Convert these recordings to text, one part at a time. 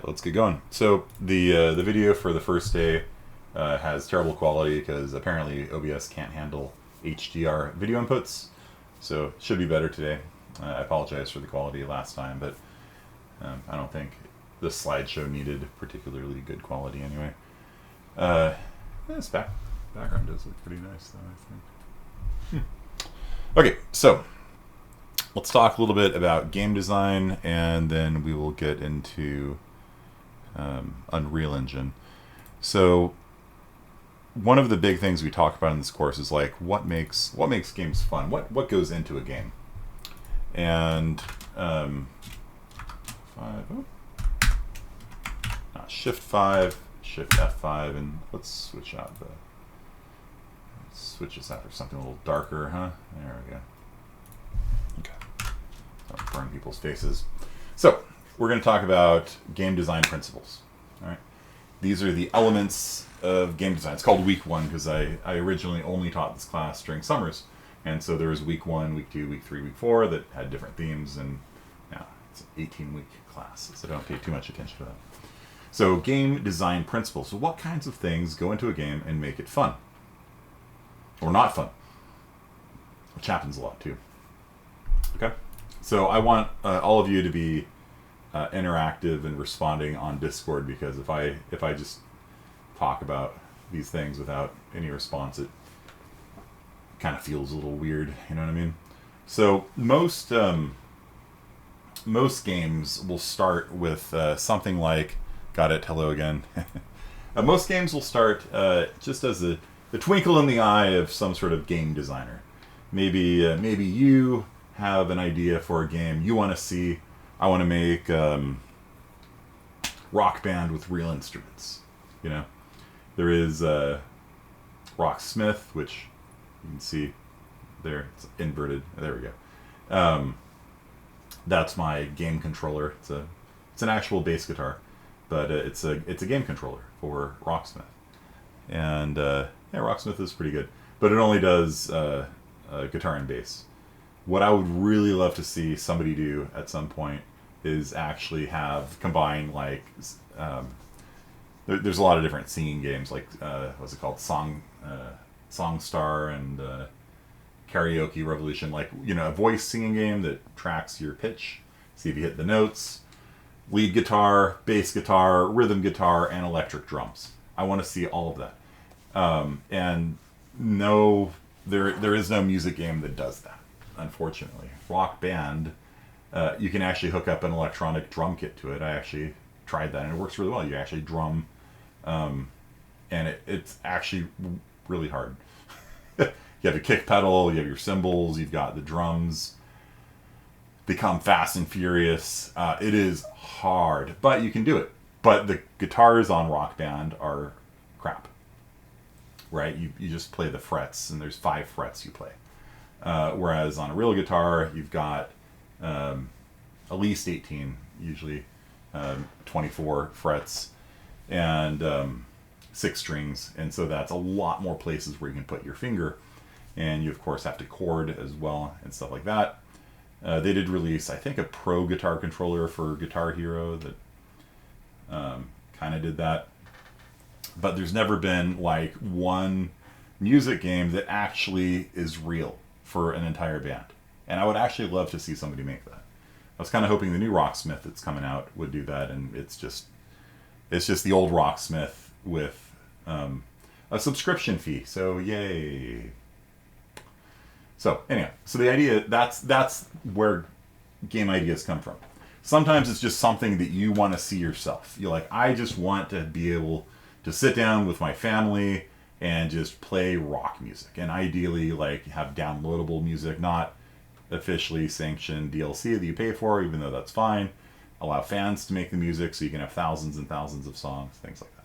right, let's get going. So the video for the first day has terrible quality because apparently OBS can't handle HDR video inputs. So it should be better today. I apologize for the quality last time, but I don't think the slideshow needed particularly good quality anyway. This background does look pretty nice though, I think. Okay, so let's talk a little bit about game design, and then we will get into Unreal Engine. So one of the big things we talk about in this course is like what makes games fun. What goes into a game? And Shift 5, Shift F5, and let's switch out switch this out for something a little darker, huh? There we go. Okay. Don't burn people's faces. So we're going to talk about game design principles. All right. These are the elements of game design. It's called Week 1 because I originally only taught this class during summers. And so there was Week 1, Week 2, Week 3, Week 4 that had different themes. And now it's an 18-week class, so don't pay too much attention to that. So game design principles. So what kinds of things go into a game and make it fun? Or not fun? Which happens a lot too. Okay? So I want all of you to be interactive and responding on Discord, because if I just talk about these things without any response, it kind of feels a little weird, you know what I mean? So most games will start with something like, got it, hello again. Most games will start just as the twinkle in the eye of some sort of game designer. Maybe you have an idea for a game you want to see. I want to make Rock Band with real instruments. You know, there is Rocksmith, which you can see there. It's inverted. There we go. That's my game controller. It's an actual bass guitar, but it's a game controller for Rocksmith. And yeah, Rocksmith is pretty good, but it only does guitar and bass. What I would really love to see somebody do at some point is actually combine like there's a lot of different singing games, like what's it called, Songstar and Karaoke Revolution, like, you know, a voice singing game that tracks your pitch, see if you hit the notes, lead guitar, bass guitar, rhythm guitar, and electric drums. I want to see all of that. And no, there is no music game that does that, unfortunately. Rock Band, you can actually hook up an electronic drum kit to it. I actually tried that, and it works really well. You actually drum, and it's actually really hard. You have a kick pedal, you have your cymbals, you've got the drums. Become fast and furious. It is hard, but you can do it. But the guitars on Rock Band are crap, right? You just play the frets, and there's 5 frets you play. Whereas on a real guitar, you've got at least 18, usually 24 frets, and 6 strings. And so that's a lot more places where you can put your finger. And you, of course, have to chord as well and stuff like that. They did release, I think, a pro guitar controller for Guitar Hero that kind of did that. But there's never been like one music game that actually is real for an entire band. And I would actually love to see somebody make that. I was kind of hoping the new Rocksmith that's coming out would do that, and it's just the old Rocksmith with a subscription fee. So yay. So anyhow, so the idea, that's where game ideas come from. Sometimes it's just something that you want to see yourself. You're like, I just want to be able to sit down with my family and just play rock music. And ideally, like, have downloadable music, not officially sanctioned DLC that you pay for, even though that's fine. Allow fans to make the music so you can have thousands and thousands of songs, things like that.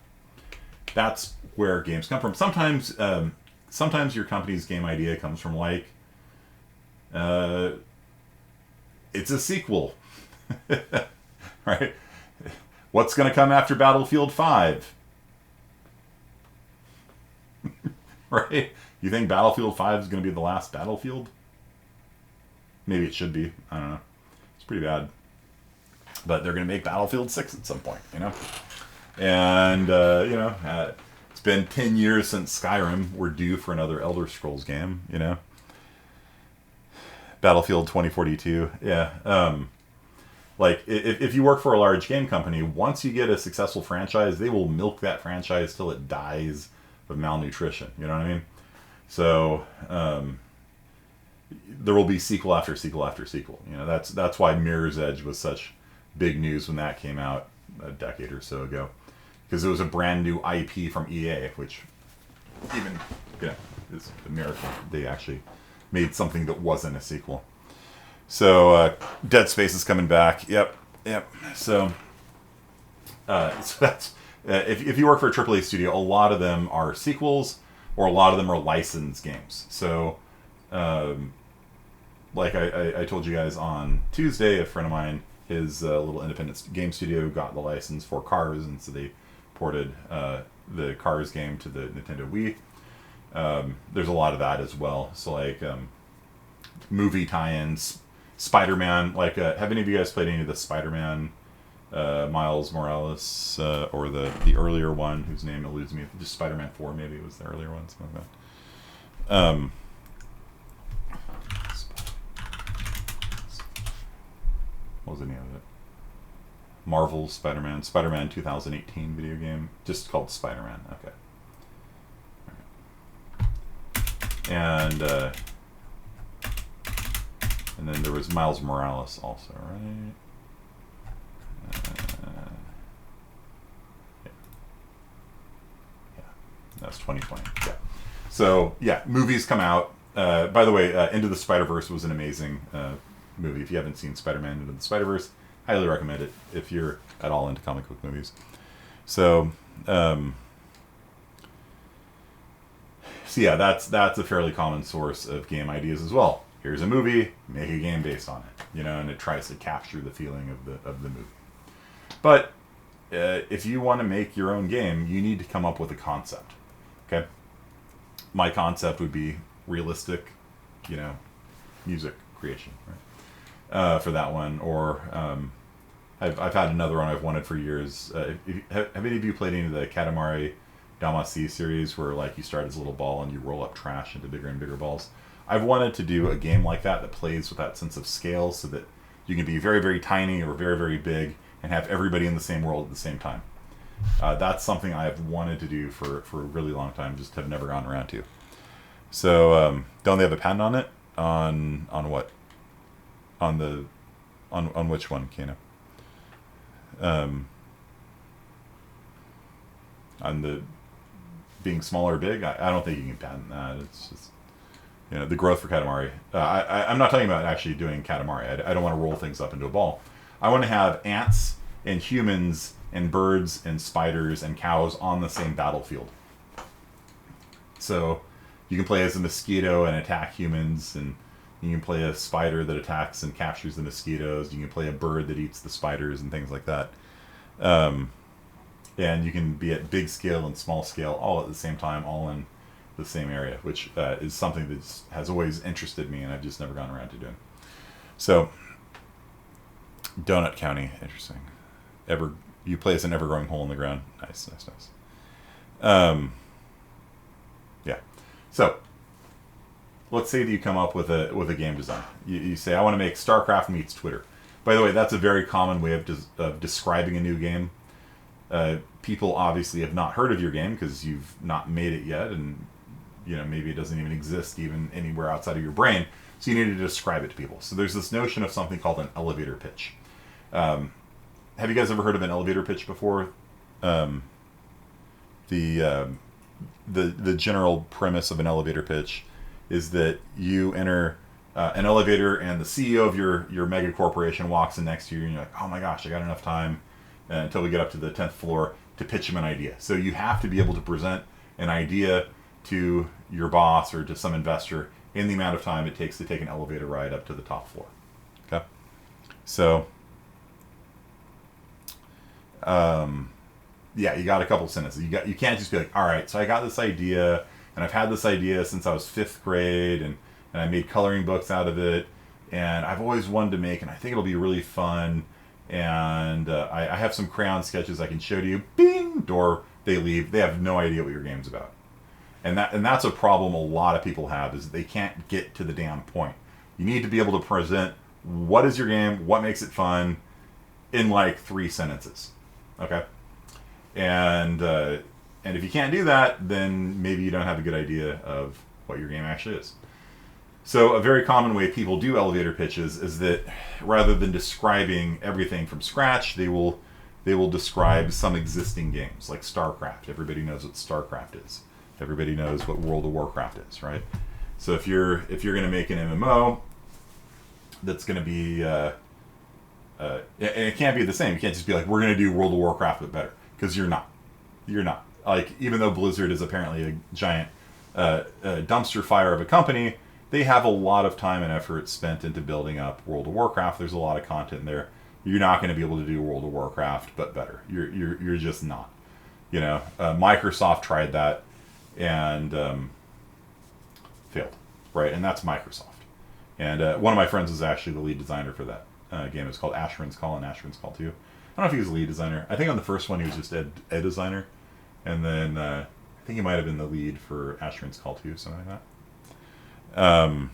That's where games come from. Sometimes your company's game idea comes from like, it's a sequel, right? What's going to come after Battlefield 5? Right? You think Battlefield 5 is going to be the last Battlefield? Maybe it should be. I don't know. It's pretty bad. but they're going to make Battlefield 6 at some point, you know? And, it's been 10 years since Skyrim. We're due for another Elder Scrolls game, you know? Battlefield 2042, yeah. Like, if you work for a large game company, once you get a successful franchise, they will milk that franchise till it dies of malnutrition, you know what I mean? So, there will be sequel after sequel after sequel. You know, that's why Mirror's Edge was such big news when that came out a decade or so ago, because it was a brand new IP from EA, which even is a miracle. They actually made something that wasn't a sequel. So Dead Space is coming back. Yep. So that's if you work for a AAA studio, a lot of them are sequels, or a lot of them are licensed games. So. Like I told you guys on Tuesday, a friend of mine, his little independent game studio got the license for Cars, and so they ported the Cars game to the Nintendo Wii. There's a lot of that as well. So like movie tie-ins, Spider-Man. Like, have any of you guys played any of the Spider-Man Miles Morales or the earlier one whose name eludes me? Just Spider-Man 4 maybe it was the earlier one, something like that. What was the name of it? Marvel's Spider-Man 2018 video game, just called Spider-Man. Okay. And then there was Miles Morales also, right? Yeah, that's 2020. Yeah. So yeah, movies come out. By the way, Into the Spider-Verse was an amazing movie. If you haven't seen Spider-Man Into the Spider-Verse, highly recommend it if you're at all into comic book movies. So, yeah, that's a fairly common source of game ideas as well. Here's a movie, make a game based on it, you know, and it tries to capture the feeling of the movie. But if you want to make your own game, you need to come up with a concept. Okay, my concept would be realistic, you know, music creation, right? For that one, or I've had another one I've wanted for years. Have any of you played any of the Katamari Damacy series, where like you start as a little ball and you roll up trash into bigger and bigger balls? I've wanted to do a game like that plays with that sense of scale, so that you can be very, very tiny or very, very big and have everybody in the same world at the same time. That's something I've wanted to do for a really long time, just have never gotten around to. So don't they have a patent on it? On what? On which one, Kano? On the being small or big? I don't think you can patent that. It's just, you know, the growth for Katamari. I'm not talking about actually doing Katamari. I don't want to roll things up into a ball. I want to have ants and humans and birds and spiders and cows on the same battlefield. So you can play as a mosquito and attack humans, and you can play a spider that attacks and captures the mosquitoes. You can play a bird that eats the spiders and things like that. And you can be at big scale and small scale all at the same time, all in the same area, which is something that has always interested me, and I've just never gone around to doing. So, Donut County, interesting. You play as an ever-growing hole in the ground. Nice. Yeah. So, let's say that you come up with a game design. You say, I want to make StarCraft meets Twitter. By the way, that's a very common way of describing a new game. People obviously have not heard of your game because you've not made it yet, and maybe it doesn't even exist even anywhere outside of your brain. So you need to describe it to people. So there's this notion of something called an elevator pitch. Have you guys ever heard of an elevator pitch before? The general premise of an elevator pitch is that you enter an elevator, and the CEO of your mega corporation walks in next to you, and you're like, oh my gosh, I got enough time until we get up to the 10th floor to pitch him an idea. So you have to be able to present an idea to your boss or to some investor in the amount of time it takes to take an elevator ride up to the top floor. Okay? So, yeah, you got a couple sentences. You can't just be like, all right, so I got this idea, and I've had this idea since I was 5th grade, and I made coloring books out of it, and I've always wanted to make, and I think it'll be really fun, And I have some crayon sketches I can show to you. Bing! Door. They leave. They have no idea what your game's about. And that's a problem a lot of people have, is they can't get to the damn point. You need to be able to present what is your game, what makes it fun, in like 3 sentences. Okay? And if you can't do that, then maybe you don't have a good idea of what your game actually is. So a very common way people do elevator pitches is that rather than describing everything from scratch, they will describe some existing games, like StarCraft. Everybody knows what StarCraft is. Everybody knows what World of Warcraft is, right? So if you're going to make an MMO that's going to be and it can't be the same. You can't just be like, we're going to do World of Warcraft but better, because you're not. You're not. Like, even though Blizzard is apparently a giant dumpster fire of a company, they have a lot of time and effort spent into building up World of Warcraft. There's a lot of content there. You're not going to be able to do World of Warcraft but better. You're just not. You know, Microsoft tried that and failed, right? And that's Microsoft. And one of my friends was actually the lead designer for that game. It's called Ashran's Call and Ashran's Call 2. I don't know if he was the lead designer. I think on the first one he was just a designer. And then I think he might have been the lead for Ashran's Call 2, something like that.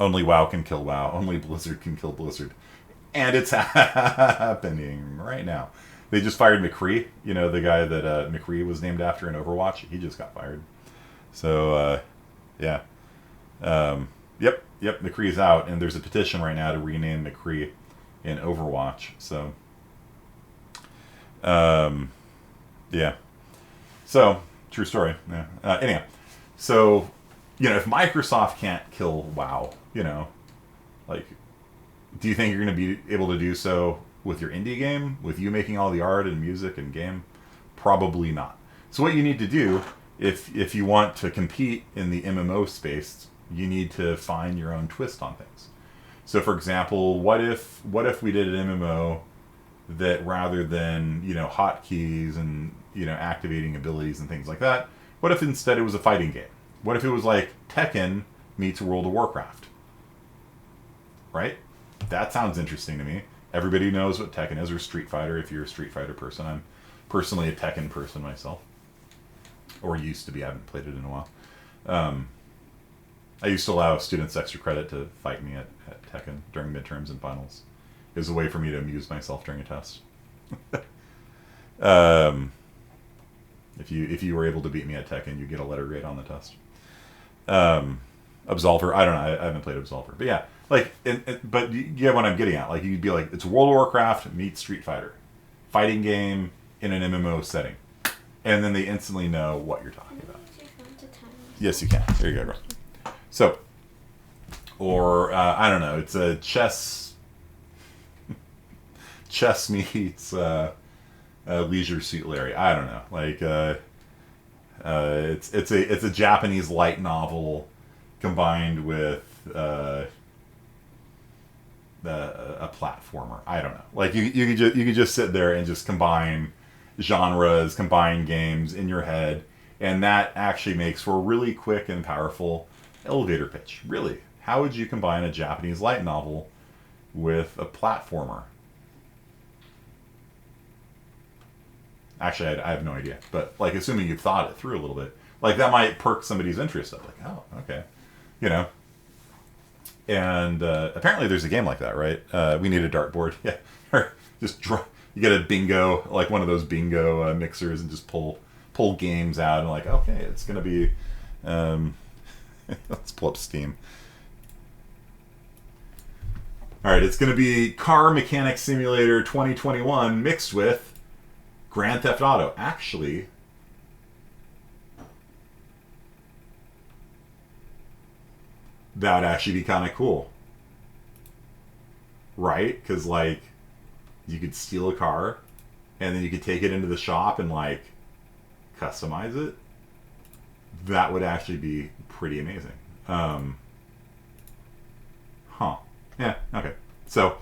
Only WoW can kill WoW. Only Blizzard can kill Blizzard. And it's happening right now. They just fired McCree. You know, the guy that McCree was named after in Overwatch. He just got fired. So, yeah. Yep, McCree's out. And there's a petition right now to rename McCree in Overwatch. So, yeah. So, true story. Yeah. Anyhow. So, you know, if Microsoft can't kill WoW, you know, like, do you think you're going to be able to do so with your indie game? With you making all the art and music and game? Probably not. So what you need to do, if you want to compete in the MMO space, you need to find your own twist on things. So, for example, what if we did an MMO that rather than, you know, hotkeys and, you know, activating abilities and things like that, what if instead it was a fighting game? What if it was like Tekken meets World of Warcraft? Right? That sounds interesting to me. Everybody knows what Tekken is, or Street Fighter if you're a Street Fighter person. I'm personally a Tekken person myself. Or used to be. I haven't played it in a while. I used to allow students extra credit to fight me at Tekken during midterms and finals. It was a way for me to amuse myself during a test. If you were able to beat me at Tekken, you get a letter grade on the test. Absolver, I don't know. I haven't played Absolver, but yeah, like, but you get what I'm getting at. Like, you'd be like, it's World of Warcraft meets Street Fighter, fighting game in an MMO setting, and then they instantly know what you're talking about. Yes, you can. There you go, bro. So, or I don't know. It's a chess meets Leisure Suit Larry. I don't know. Like, it's a Japanese light novel combined with a platformer. I don't know. Like, you could just sit there and just combine genres, combine games in your head, and that actually makes for a really quick and powerful elevator pitch. Really, how would you combine a Japanese light novel with a platformer? Actually, I have no idea. But, like, assuming you've thought it through a little bit, like, that might perk somebody's interest up. Like, oh, okay. You know. And apparently there's a game like that, right? We need a dartboard. Yeah. Or just draw. You get a bingo, like one of those bingo mixers, and just pull games out. And, like, okay, it's going to be... let's pull up Steam. All right, it's going to be Car Mechanic Simulator 2021 mixed with Grand Theft Auto. Actually, that would actually be kind of cool. Right? Because, like, you could steal a car, and then you could take it into the shop and, like, customize it. That would actually be pretty amazing. Yeah, okay. So,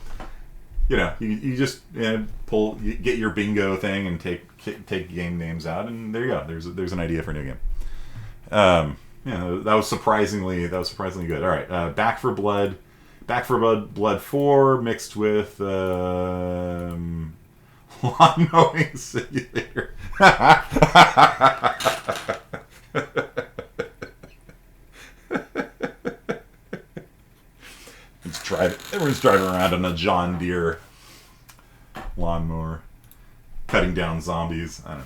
you know, you just get your bingo thing and take game names out, and there you go. There's an idea for a new game. Yeah, that was surprisingly good. All right, Back for Blood Back for Blood 4 mixed with lawn mowing simulator. Everyone's driving around on a John Deere lawnmower, cutting down zombies. I don't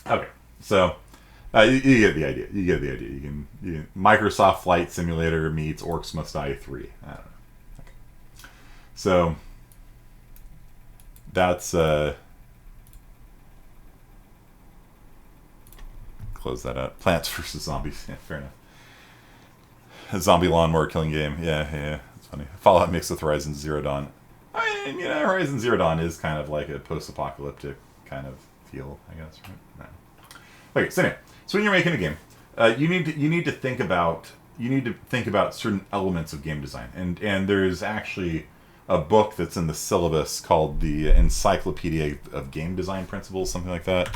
know. Okay, so you get the idea. You get the idea. You can Microsoft Flight Simulator meets Orcs Must Die 3. I don't know. Okay. So that's close that out. Plants vs Zombies. Yeah, fair enough. A zombie lawnmower killing game. Yeah. It's funny. Fallout mixed with Horizon Zero Dawn. I mean, Horizon Zero Dawn is kind of like a post-apocalyptic kind of feel, I guess. Right? No. Okay, so anyway, so when you're making a game, you need to think about certain elements of game design, and there's actually a book that's in the syllabus called the Encyclopedia of Game Design Principles, something like that.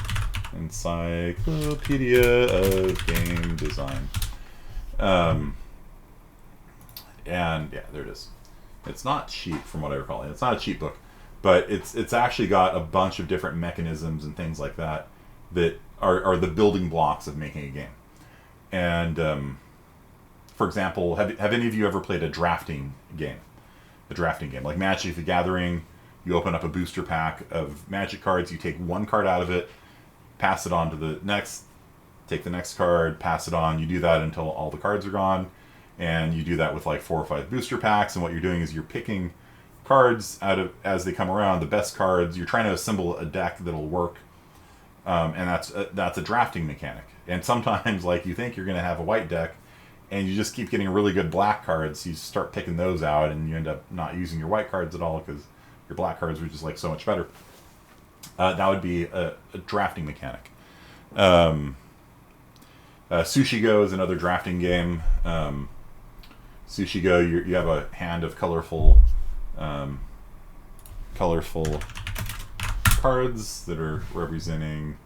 Encyclopedia of Game Design. And yeah, there it is. It's not cheap from what I recall. It's not a cheap book, but it's actually got a bunch of different mechanisms and things like that that are the building blocks of making a game. And for example, have any of you ever played a drafting game? A drafting game like Magic the Gathering. You open up a booster pack of Magic cards. You take one card out of it, pass it on to the next. Take the next card, pass it on. You do that until all the cards are gone. And you do that with like 4 or 5 booster packs, and what you're doing is you're picking cards out of as they come around, the best cards. You're trying to assemble a deck that'll work, and that's a drafting mechanic. And sometimes, like, you think you're going to have a white deck, and you just keep getting really good black cards. So you start picking those out, and you end up not using your white cards at all because your black cards were just like so much better. That would be a drafting mechanic. Sushi Go is another drafting game. Sushi Go, you have a hand of colorful cards that are representing.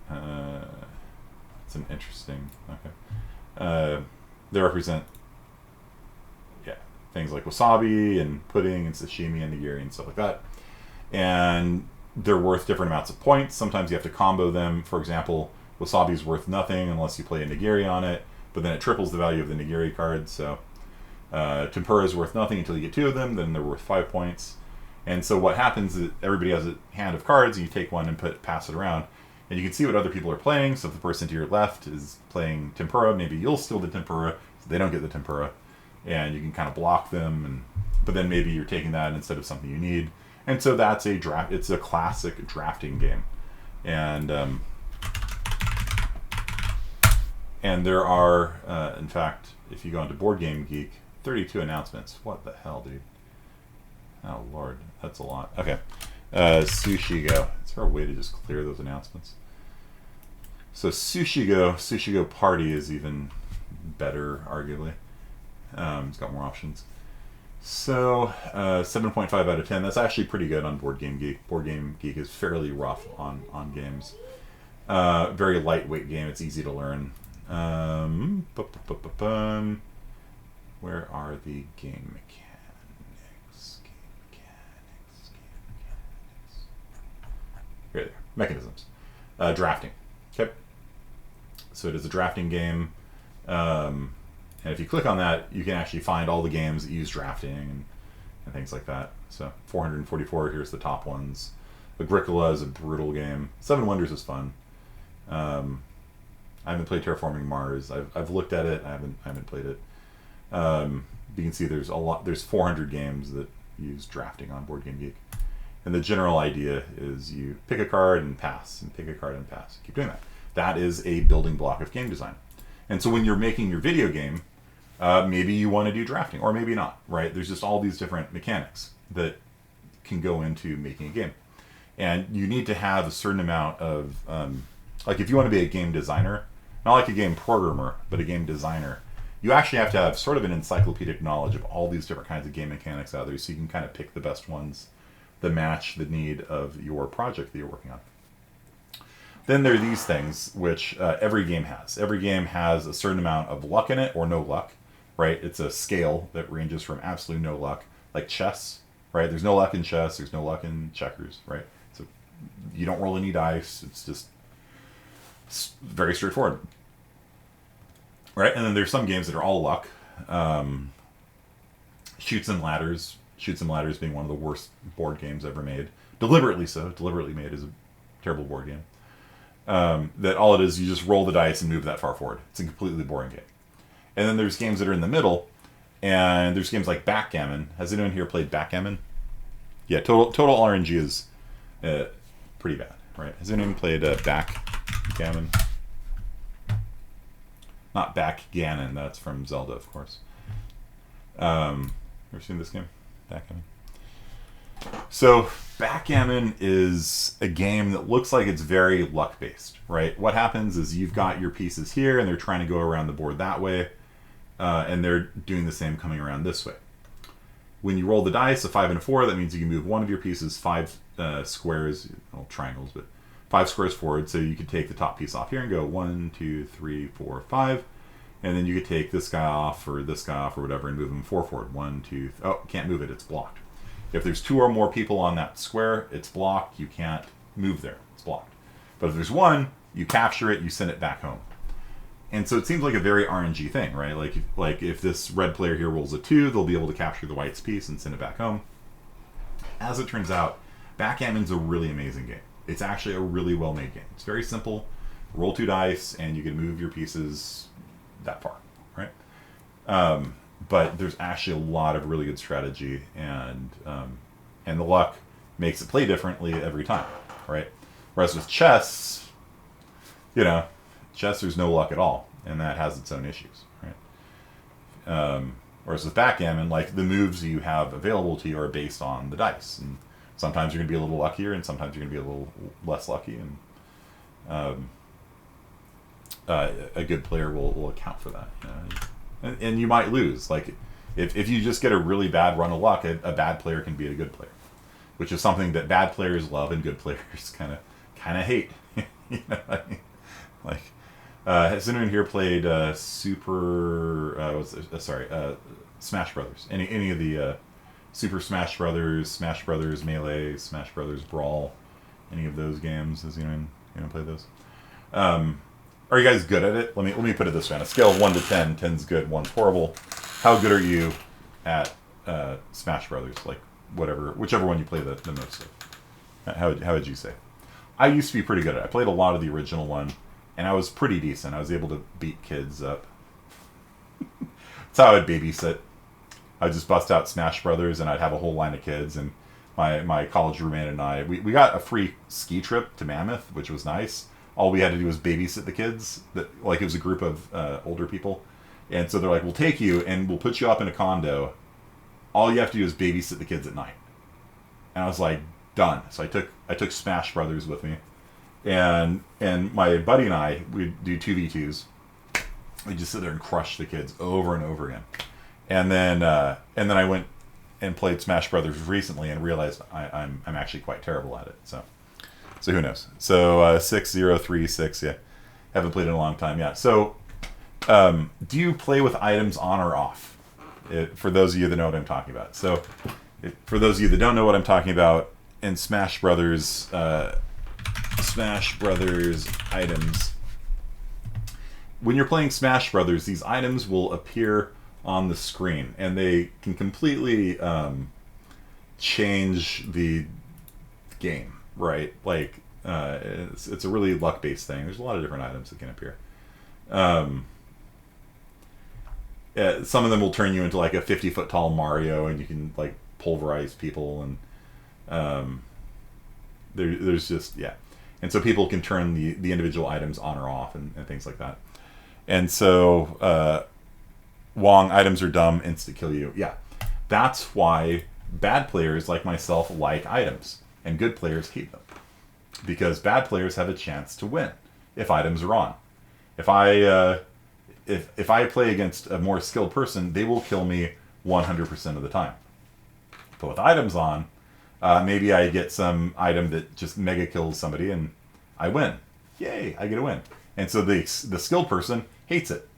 It's an interesting. Okay, they represent things like wasabi and pudding and sashimi and nigiri and stuff like that, and they're worth different amounts of points. Sometimes you have to combo them. For example, wasabi is worth nothing unless you play a nigiri on it, but then it triples the value of the nigiri card. So tempura is worth nothing until you get 2 of them, then they're worth 5 points. And so what happens is everybody has a hand of cards, and you take one and pass it around, and you can see what other people are playing. So if the person to your left is playing tempura, maybe you'll steal the tempura, so they don't get the tempura, and you can kind of block them. But then maybe you're taking that instead of something you need, and so that's a draft. It's a classic drafting game, and there are, in fact, if you go into Board Game Geek, 32 announcements. What the hell, dude? Oh, Lord. That's a lot. Okay. Sushi Go. Is there a way to just clear those announcements? So Sushi Go Party is even better, arguably. It's got more options. So 7.5 out of 10. That's actually pretty good on Board Game Geek. Board Game Geek is fairly rough on games. Very lightweight game. It's easy to learn. Where are the game mechanics? Here they are. Mechanisms. Drafting. Okay. So it is a drafting game. And if you click on that, you can actually find all the games that use drafting and things like that. So 444, here's the top ones. Agricola is a brutal game. Seven Wonders is fun. I haven't played Terraforming Mars. I've looked at it. I haven't played it. You can see there's 400 games that use drafting on Board Game Geek. And the general idea is you pick a card and pass, and pick a card and pass. Keep doing that. That is a building block of game design. And so when you're making your video game, maybe you want to do drafting, or maybe not, right? There's just all these different mechanics that can go into making a game. And you need to have a certain amount of, like if you want to be a game designer, not like a game programmer, but a game designer, you actually have to have sort of an encyclopedic knowledge of all these different kinds of game mechanics out there, so you can kind of pick the best ones that match the need of your project that you're working on. Then there are these things, which every game has. Every game has a certain amount of luck in it, or no luck. right? It's a scale that ranges from absolute no luck, like chess, right? There's no luck in chess. There's no luck in checkers, right? So you don't roll any dice. It's very straightforward, right? And then there's some games that are all luck. Shoots and Ladders. Shoots and Ladders being one of the worst board games ever made. Deliberately so. Deliberately made is a terrible board game. That all it is, you just roll the dice and move that far forward. It's a completely boring game. And then there's games that are in the middle, and there's games like Backgammon. Has anyone here played Backgammon? Yeah, total RNG is pretty bad, right? Has anyone played Backgammon? Not Backgammon, that's from Zelda, of course. Ever seen this game? Backgammon? So, Backgammon is a game that looks like it's very luck-based, right? What happens is you've got your pieces here, and they're trying to go around the board that way, and they're doing the same coming around this way. When you roll the dice, a 5 and a 4, that means you can move one of your pieces 5 squares, well, triangles, but 5 squares forward, so you could take the top piece off here and go 1, 2, 3, 4, 5, and then you could take this guy off, or this guy off, or whatever, and move them 4 forward. 1, 2, oh, can't move it, it's blocked. If there's 2 or more people on that square, it's blocked. You can't move there. It's blocked. But if there's 1, you capture it, you send it back home. And so it seems like a very RNG thing, right? Like if this red player here rolls a 2, they'll be able to capture the white's piece and send it back home. As it turns out, Backgammon's a really amazing game. It's actually a really well-made game. It's very simple. Roll 2 dice, and you can move your pieces that far, right? But there's actually a lot of really good strategy, and the luck makes it play differently every time, right? Whereas with chess, chess there's no luck at all, and that has its own issues, right? Whereas with Backgammon, like the moves you have available to you are based on the dice, and sometimes you're going to be a little luckier, and sometimes you're going to be a little less lucky, and a good player will account for that. And you might lose. Like, if you just get a really bad run of luck, a bad player can beat a good player, which is something that bad players love and good players kind of hate. You know what I mean? Like, has anyone here played Smash Brothers? Any of the Super Smash Brothers Melee, Smash Brothers Brawl, any of those games? Has anyone play those? Are you guys good at it? Let me put it this way: on a scale of 1 to 10, 10's good, 1's horrible. How good are you at Smash Brothers? Like whichever one you play the most of. How would you say? I used to be pretty good at it. I played a lot of the original one, and I was pretty decent. I was able to beat kids up. That's how I'd babysit. I'd just bust out Smash Brothers, and I'd have a whole line of kids. And my college roommate and I, we got a free ski trip to Mammoth, which was nice. All we had to do was babysit the kids. It was a group of older people. And so they're like, we'll take you and we'll put you up in a condo. All you have to do is babysit the kids at night. And I was like, done. So I took Smash Brothers with me. And my buddy and I, we'd do 2v2s. We'd just sit there and crush the kids over and over again. And then I went and played Smash Brothers recently and realized I'm actually quite terrible at it. So who knows? So 6036, yeah. Haven't played in a long time, yeah. So do you play with items on or off? For those of you that know what I'm talking about. So for those of you that don't know what I'm talking about, in Smash Brothers items, when you're playing Smash Brothers, these items will appear on the screen, and they can completely change the game. Right, like it's a really luck-based thing. There's a lot of different items that can appear. Some of them will turn you into like a 50-foot tall Mario, and you can like pulverize people, and there's just and so people can turn the individual items on or off and things like that. And so Wong, items are dumb, insta kill you. Yeah, that's why bad players like myself like items. And good players keep them, because bad players have a chance to win if items are on. If I play against a more skilled person, they will kill me 100% of the time. But with items on, maybe I get some item that just mega kills somebody and I win. Yay! I get a win. And so the skilled person hates it.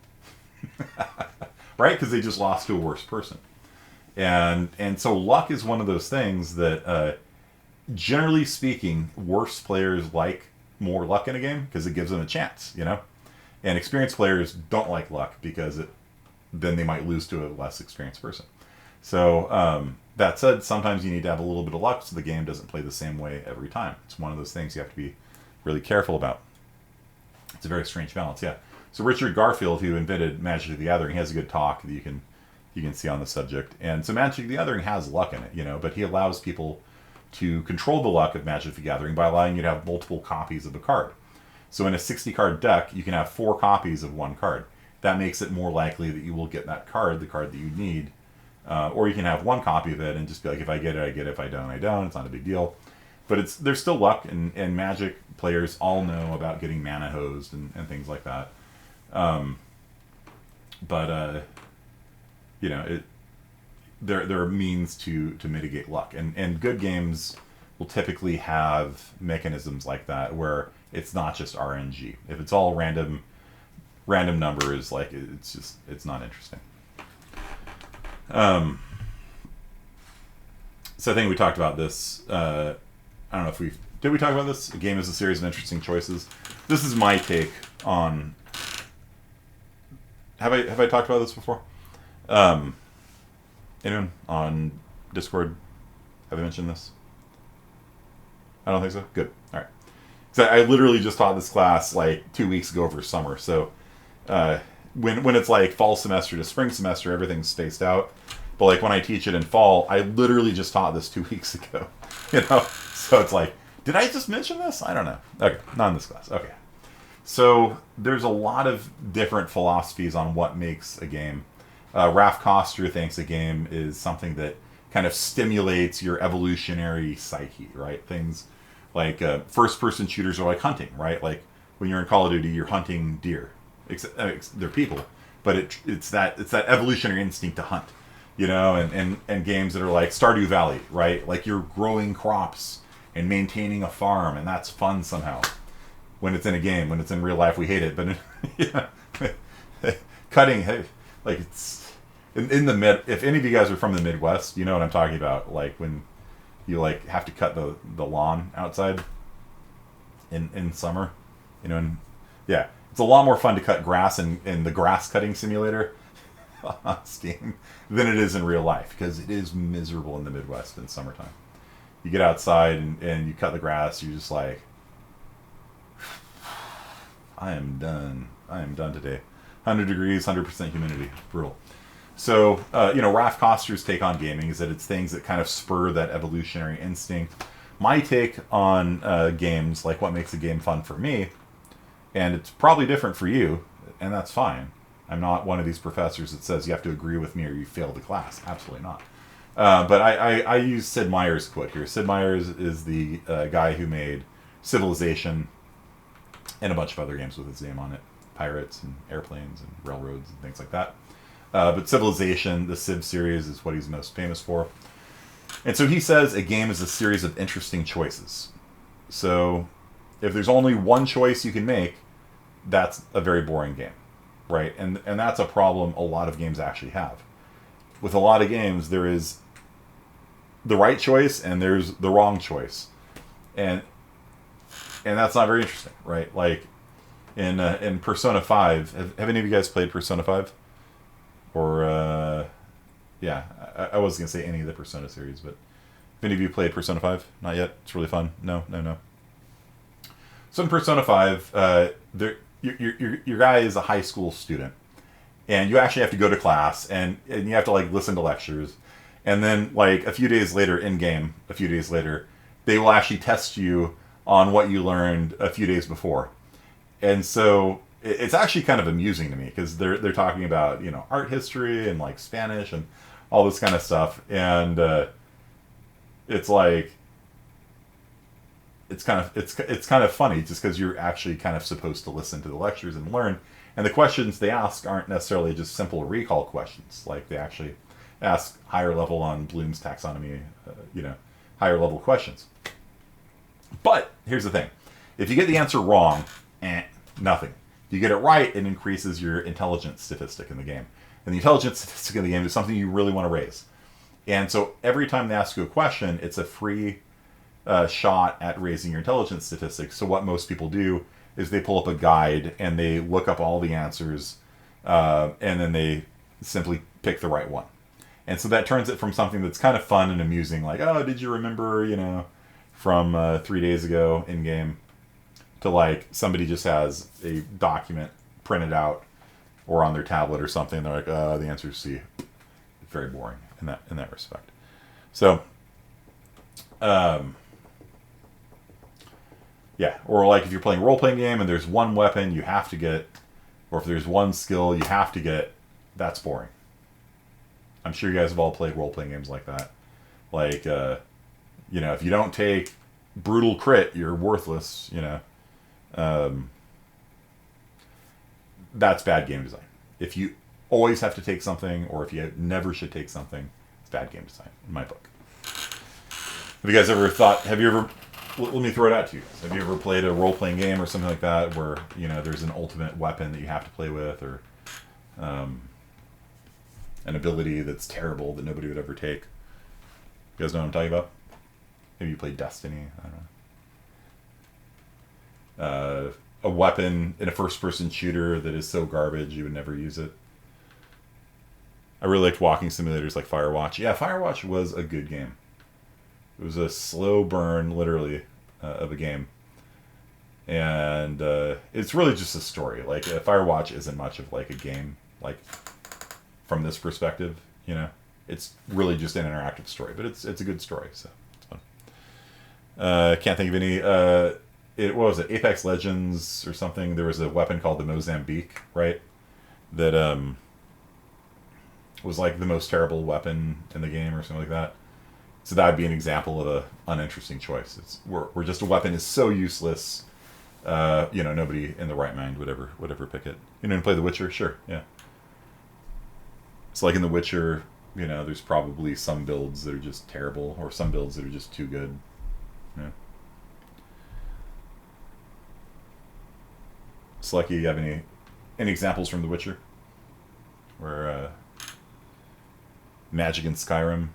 right? Because they just lost to a worse person. And so luck is one of those things that, generally speaking, worse players like more luck in a game because it gives them a chance, you know? And experienced players don't like luck because then they might lose to a less experienced person. So, that said, sometimes you need to have a little bit of luck so the game doesn't play the same way every time. It's one of those things you have to be really careful about. It's a very strange balance, yeah. So Richard Garfield, who invented Magic the Gathering, has a good talk that you can see on the subject. And so Magic the Gathering has luck in it, you know, but he allows people to control the luck of Magic the Gathering by allowing you to have multiple copies of a card. So in a 60-card deck, you can have 4 copies of one card. That makes it more likely that you will get that card, the card that you need. Or you can have 1 copy of it and just be like, if I get it, I get it. If I don't, I don't. It's not a big deal. But there's still luck, and Magic players all know about getting mana hosed and things like that. You know, there are means to mitigate luck, and good games will typically have mechanisms like that where it's not just RNG. If it's all random numbers, like it's not interesting. So I think we talked about this. I don't know if did we talk about this? A game is a series of interesting choices. This is my take on. Have I talked about this before? Anyone on Discord? Have I mentioned this? I don't think so. Good. All right. So I literally just taught this class like 2 weeks ago over summer. So when it's like fall semester to spring semester, everything's spaced out. But like when I teach it in fall, I literally just taught this 2 weeks ago. You know, so it's like, did I just mention this? I don't know. Okay, not in this class. Okay. So there's a lot of different philosophies on what makes a game. Ralph Koster thinks a game is something that kind of stimulates your evolutionary psyche, right? Things like first-person shooters are like hunting, right? Like when you're in Call of Duty, you're hunting deer. They're people, but it's that evolutionary instinct to hunt, you know. And games that are like Stardew Valley, right? Like you're growing crops and maintaining a farm, and that's fun somehow. When it's in a game, when it's in real life, we hate it. But yeah, cutting, hey, like it's in the mid. If any of you guys are from the Midwest, you know what I'm talking about. Like when you like have to cut the lawn outside in summer, you know. And yeah, it's a lot more fun to cut grass in the grass cutting simulator on Steam than it is in real life because it is miserable in the Midwest in summertime. You get outside and you cut the grass, you're just like, I am done. I am done today. 100 degrees, 100% humidity. Brutal. So, Ralph Koster's take on gaming is that it's things that kind of spur that evolutionary instinct. My take on games, like what makes a game fun for me, and it's probably different for you, and that's fine. I'm not one of these professors that says you have to agree with me or you fail the class. Absolutely not. But I use Sid Meier's quote here. Sid Meier's is the guy who made Civilization and a bunch of other games with his name on it. Pirates and airplanes and railroads and things like that. But Civilization, the Civ series, is what he's most famous for. And so he says a game is a series of interesting choices. So if there's only one choice you can make, that's a very boring game, right? And that's a problem a lot of games actually have. With a lot of games, there is the right choice and there's the wrong choice. And that's not very interesting, right? Like in Persona 5, have any of you guys played Persona 5? Or, yeah, I wasn't going to say any of the Persona series, but have any of you played Persona 5? Not yet? It's really fun. No. So in Persona 5, your guy is a high school student, and you actually have to go to class, and you have to, like, listen to lectures, and then, like, a few days later, in-game, they will actually test you on what you learned a few days before. And so it's actually kind of amusing to me because they're talking about, art history and like Spanish and all this kind of stuff. And it's like it's kind of funny just because you're actually kind of supposed to listen to the lectures and learn. And the questions they ask aren't necessarily just simple recall questions. Like they actually ask higher level on Bloom's taxonomy, higher level questions. But here's the thing. If you get the answer wrong, nothing. If you get it right, it increases your intelligence statistic in the game. And the intelligence statistic of the game is something you really want to raise. And so every time they ask you a question, it's a free shot at raising your intelligence statistics. So what most people do is they pull up a guide and they look up all the answers, and then they simply pick the right one. And so that turns it from something that's kind of fun and amusing, like, oh, did you remember, from 3 days ago in game, to like somebody just has a document printed out or on their tablet or something. They're like, the answer is C. Very boring in that respect. So, yeah, or like if you're playing a role-playing game and there's one weapon you have to get, or if there's one skill you have to get, that's boring. I'm sure you guys have all played role-playing games like that. Like, if you don't take brutal crit, you're worthless, that's bad game design. If you always have to take something, or if you never should take something, it's bad game design, in my book. Let me throw it out to you guys. Have you ever played a role-playing game or something like that where, there's an ultimate weapon that you have to play with, or an ability that's terrible that nobody would ever take? You guys know what I'm talking about? Maybe you played Destiny, I don't know. A weapon in a first-person shooter that is so garbage you would never use it. I really liked walking simulators like Firewatch. Yeah, Firewatch was a good game. It was a slow burn, literally, of a game. And it's really just a story. Like, Firewatch isn't much of like a game, like, from this perspective, It's really just an interactive story, but it's a good story, so it's fun. Can't think of any... what was it? Apex Legends or something. There was a weapon called the Mozambique, right? That was like the most terrible weapon in the game or something like that. So that would be an example of a uninteresting choice. It's where just a weapon is so useless, nobody in the right mind would ever pick it. Play The Witcher? Sure, yeah. It's like in The Witcher, there's probably some builds that are just terrible, or some builds that are just too good. Yeah. Slucky, you have any examples from The Witcher? Where magic in Skyrim?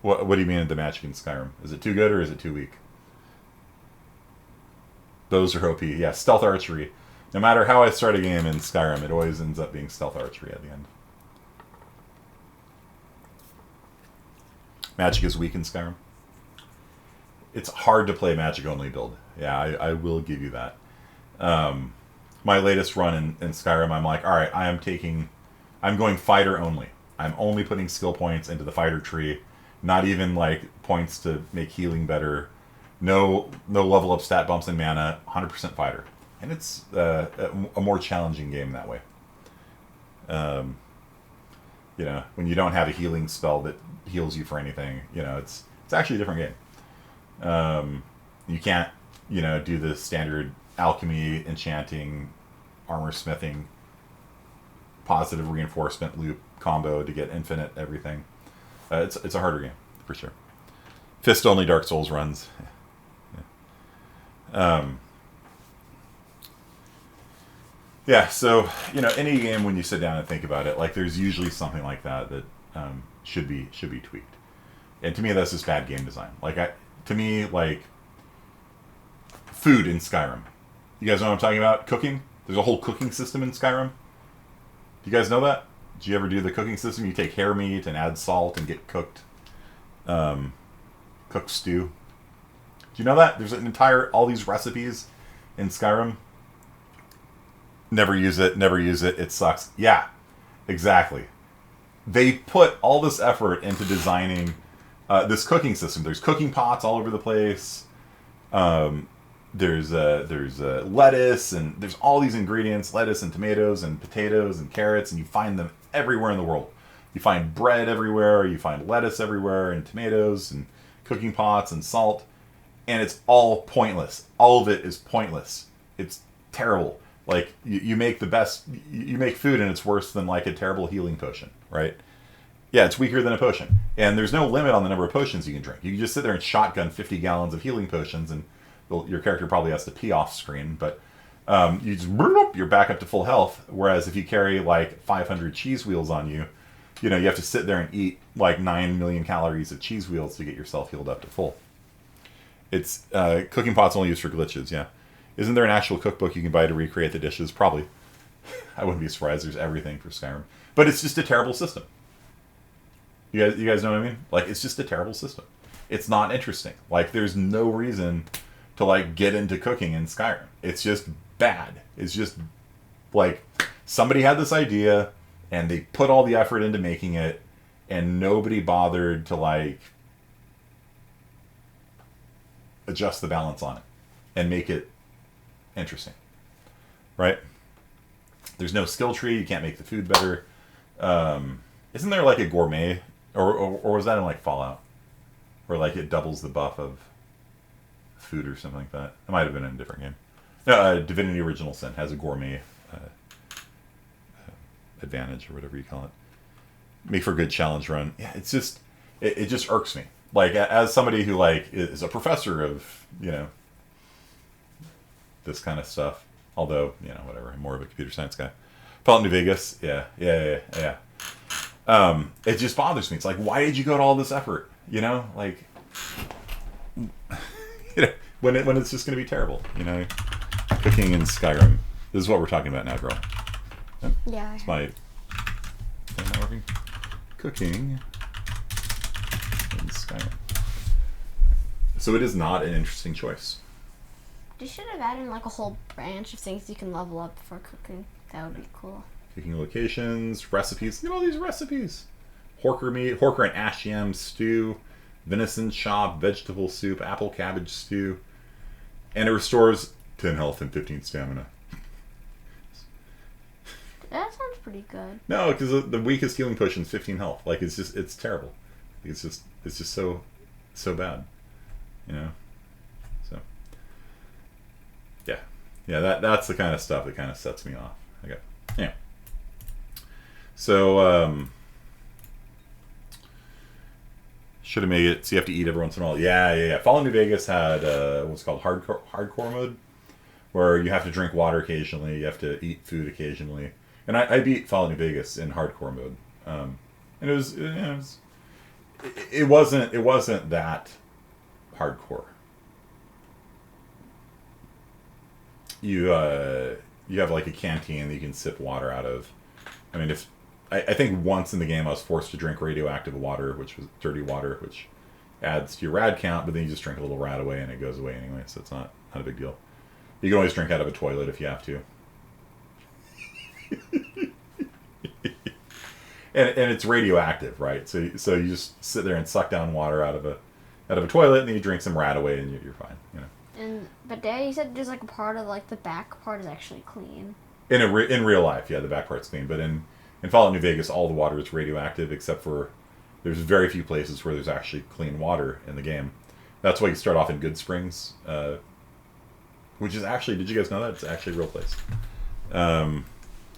What do you mean the magic in Skyrim? Is it too good or is it too weak? Those are OP. Yeah, stealth archery. No matter how I start a game in Skyrim, it always ends up being stealth archery at the end. Magic is weak in Skyrim. It's hard to play magic only build. Yeah, I will give you that. My latest run in Skyrim, I'm like, all right, I'm going fighter only. I'm only putting skill points into the fighter tree, not even like points to make healing better. No level up stat bumps in mana. 100% fighter, and it's a more challenging game that way. When you don't have a healing spell that heals you for anything, it's actually a different game. You can't do the standard alchemy, enchanting, armor smithing, positive reinforcement loop combo to get infinite everything. It's a harder game for sure. Fist only Dark Souls runs. So any game, when you sit down and think about it, like there's usually something like that should be tweaked. And to me, that's just bad game design. To me, food in Skyrim. You guys know what I'm talking about? Cooking. There's a whole cooking system in Skyrim. Do you guys know that? Did you ever do the cooking system? You take hare meat and add salt and get cooked stew. Do you know that? There's all these recipes in Skyrim. Never use it, it sucks. Yeah, exactly. They put all this effort into designing this cooking system. There's cooking pots all over the place. There's lettuce, and there's all these ingredients, lettuce and tomatoes and potatoes and carrots, and you find them everywhere in the world. You find bread everywhere, you find lettuce everywhere, and tomatoes, and cooking pots, and salt, and it's all pointless. All of it is pointless. It's terrible. Like, you make you make food, and it's worse than, like, a terrible healing potion, right? Yeah, it's weaker than a potion. And there's no limit on the number of potions you can drink. You can just sit there and shotgun 50 gallons of healing potions, and your character probably has to pee off screen, but You just bloop, you're back up to full health. Whereas if you carry like 500 cheese wheels on you, you have to sit there and eat like 9 million calories of cheese wheels to get yourself healed up to full. It's cooking pots only used for glitches. Yeah, isn't there an actual cookbook you can buy to recreate the dishes? Probably. I wouldn't be surprised. There's everything for Skyrim, but it's just a terrible system. You guys know what I mean? Like, it's just a terrible system. It's not interesting. Like, there's no reason to like get into cooking in Skyrim. It's just bad. It's just like somebody had this idea and they put all the effort into making it, and nobody bothered to like adjust the balance on it and make it interesting, right? There's no skill tree. You can't make the food better. Isn't there like a gourmet, or was that in like Fallout, where like it doubles the buff of food or something like that? It might have been in a different game. No, Divinity Original Sin has a gourmet advantage, or whatever you call it. Make for a good challenge run. Yeah, it's just it just irks me. Like, as somebody who like is a professor of this kind of stuff, although whatever, I'm more of a computer science guy. Fallout New Vegas, yeah. It just bothers me. It's like, why did you go to all this effort? Like, when it's just going to be terrible. Cooking in Skyrim. This is what we're talking about now, girl. Yeah. It's my thing not working. Cooking in Skyrim. So it is not an interesting choice. They should have added like a whole branch of things you can level up for cooking. That would be cool. Cooking locations, recipes. Look at all these recipes. Horker meat, Horker and ash yam stew, venison chop, vegetable soup, apple cabbage stew. And it restores 10 health and 15 stamina. That sounds pretty good. No, because the weakest healing potion is 15 health. Like, it's terrible. It's just so bad. So yeah, that's the kind of stuff that kind of sets me off. Okay, yeah. So should have made it so you have to eat every once in a while. Yeah. Fallout New Vegas had what's called hardcore mode, where you have to drink water occasionally, you have to eat food occasionally. And I beat Fallout New Vegas in hardcore mode, and it wasn't that hardcore. You have like a canteen that you can sip water out of. I mean, I think once in the game I was forced to drink radioactive water, which was dirty water, which adds to your rad count, but then you just drink a little rad away and it goes away anyway, so it's not a big deal. You can always drink out of a toilet if you have to. and it's radioactive, right? So you just sit there and suck down water out of a toilet, and then you drink some rad away, and you're fine. But Dad, you said there's like a part of like the back part is actually clean. In real life, yeah, the back part's clean. But in Fallout New Vegas, all the water is radioactive, except for there's very few places where there's actually clean water in the game. That's why you start off in Good Springs, which is actually, did you guys know that? It's actually a real place.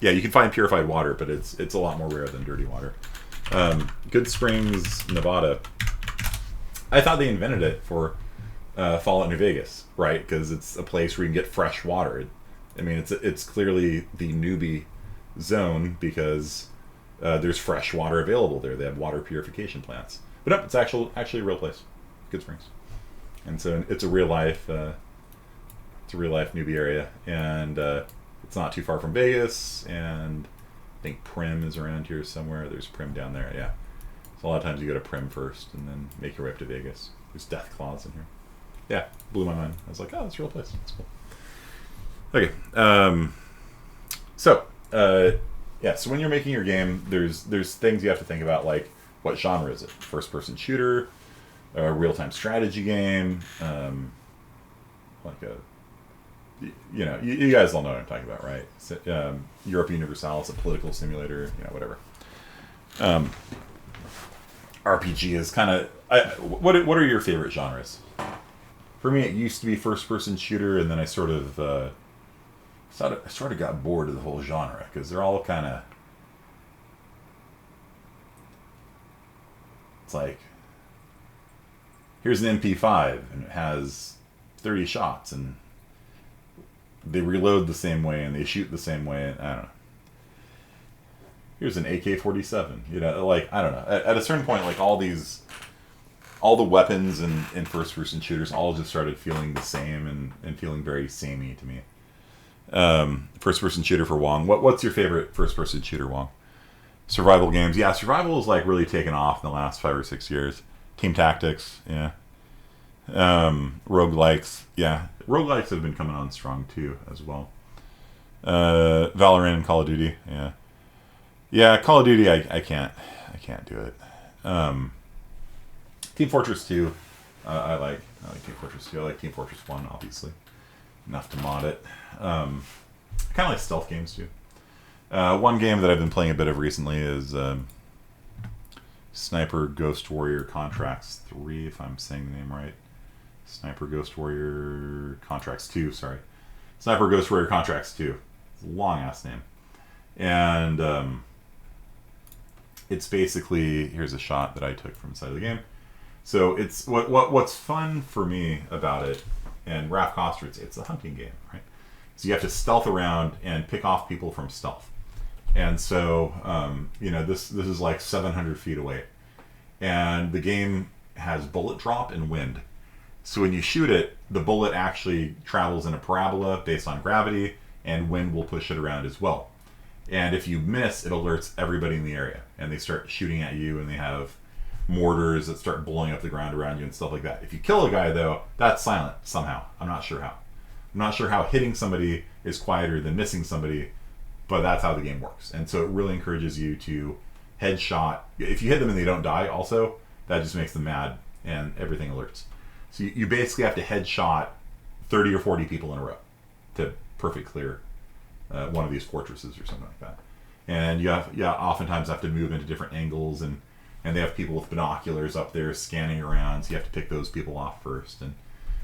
Yeah, you can find purified water, but it's a lot more rare than dirty water. Good Springs, Nevada. I thought they invented it for Fallout New Vegas, right? Because it's a place where you can get fresh water. I mean, it's clearly the newbie zone because there's fresh water available there. They have water purification plants. But no, it's actually a real place, Good Springs, and so it's a real life newbie area, and it's not too far from Vegas, and I think Prim is around here somewhere. There's Prim down there, yeah. So a lot of times you go to Prim first and then make your way up to Vegas. There's Death Claws in here. Yeah, blew my mind. I was like, oh, it's a real place. It's cool. Okay, so when you're making your game, there's things you have to think about, like what genre is it? First-person shooter, a real-time strategy game, like a you guys all know what I'm talking about, right? Europa Universalis, a political simulator, whatever. RPG is kind of... What are your favorite genres? For me, it used to be first-person shooter, and then I sort of got bored of the whole genre, because they're all kind of... It's like, here's an MP5, and it has 30 shots, and they reload the same way and they shoot the same way. And I don't know. Here's an AK-47. You know, like, I don't know. At a certain point, like, all the weapons in first-person shooters all just started feeling the same and feeling very samey to me. First-person shooter for Wong. What's your favorite first-person shooter, Wong? Survival games. Yeah, survival is, like, really taken off in the last 5 or 6 years. Team tactics, yeah. Roguelikes, yeah. Roguelikes have been coming on strong, too, as well. Valorant and Call of Duty, yeah. Yeah, Call of Duty, I can't do it. Team Fortress 2, I like Team Fortress 2. I like Team Fortress 1, obviously. Enough to mod it. I kind of like stealth games, too. One game that I've been playing a bit of recently is Sniper Ghost Warrior Contracts 3, if I'm saying the name right. Sniper Ghost Warrior Contracts 2, sorry. Sniper Ghost Warrior Contracts 2. It's a long-ass name. And it's basically, here's a shot that I took from inside of the game. So it's what's fun for me about it, and Raph Koster, it's a hunting game, right? So you have to stealth around and pick off people from stealth. And so, this is like 700 feet away. And the game has bullet drop and wind. So when you shoot it, the bullet actually travels in a parabola based on gravity, and wind will push it around as well. And if you miss, it alerts everybody in the area. And they start shooting at you, and they have mortars that start blowing up the ground around you and stuff like that. If you kill a guy, though, that's silent somehow. I'm not sure how. I'm not sure how hitting somebody is quieter than missing somebody, but that's how the game works. And so it really encourages you to headshot. If you hit them and they don't die, also, that just makes them mad, and everything alerts. So you basically have to headshot 30 or 40 people in a row to perfect clear one of these fortresses or something like that. And you oftentimes have to move into different angles, and they have people with binoculars up there scanning around, so you have to pick those people off first and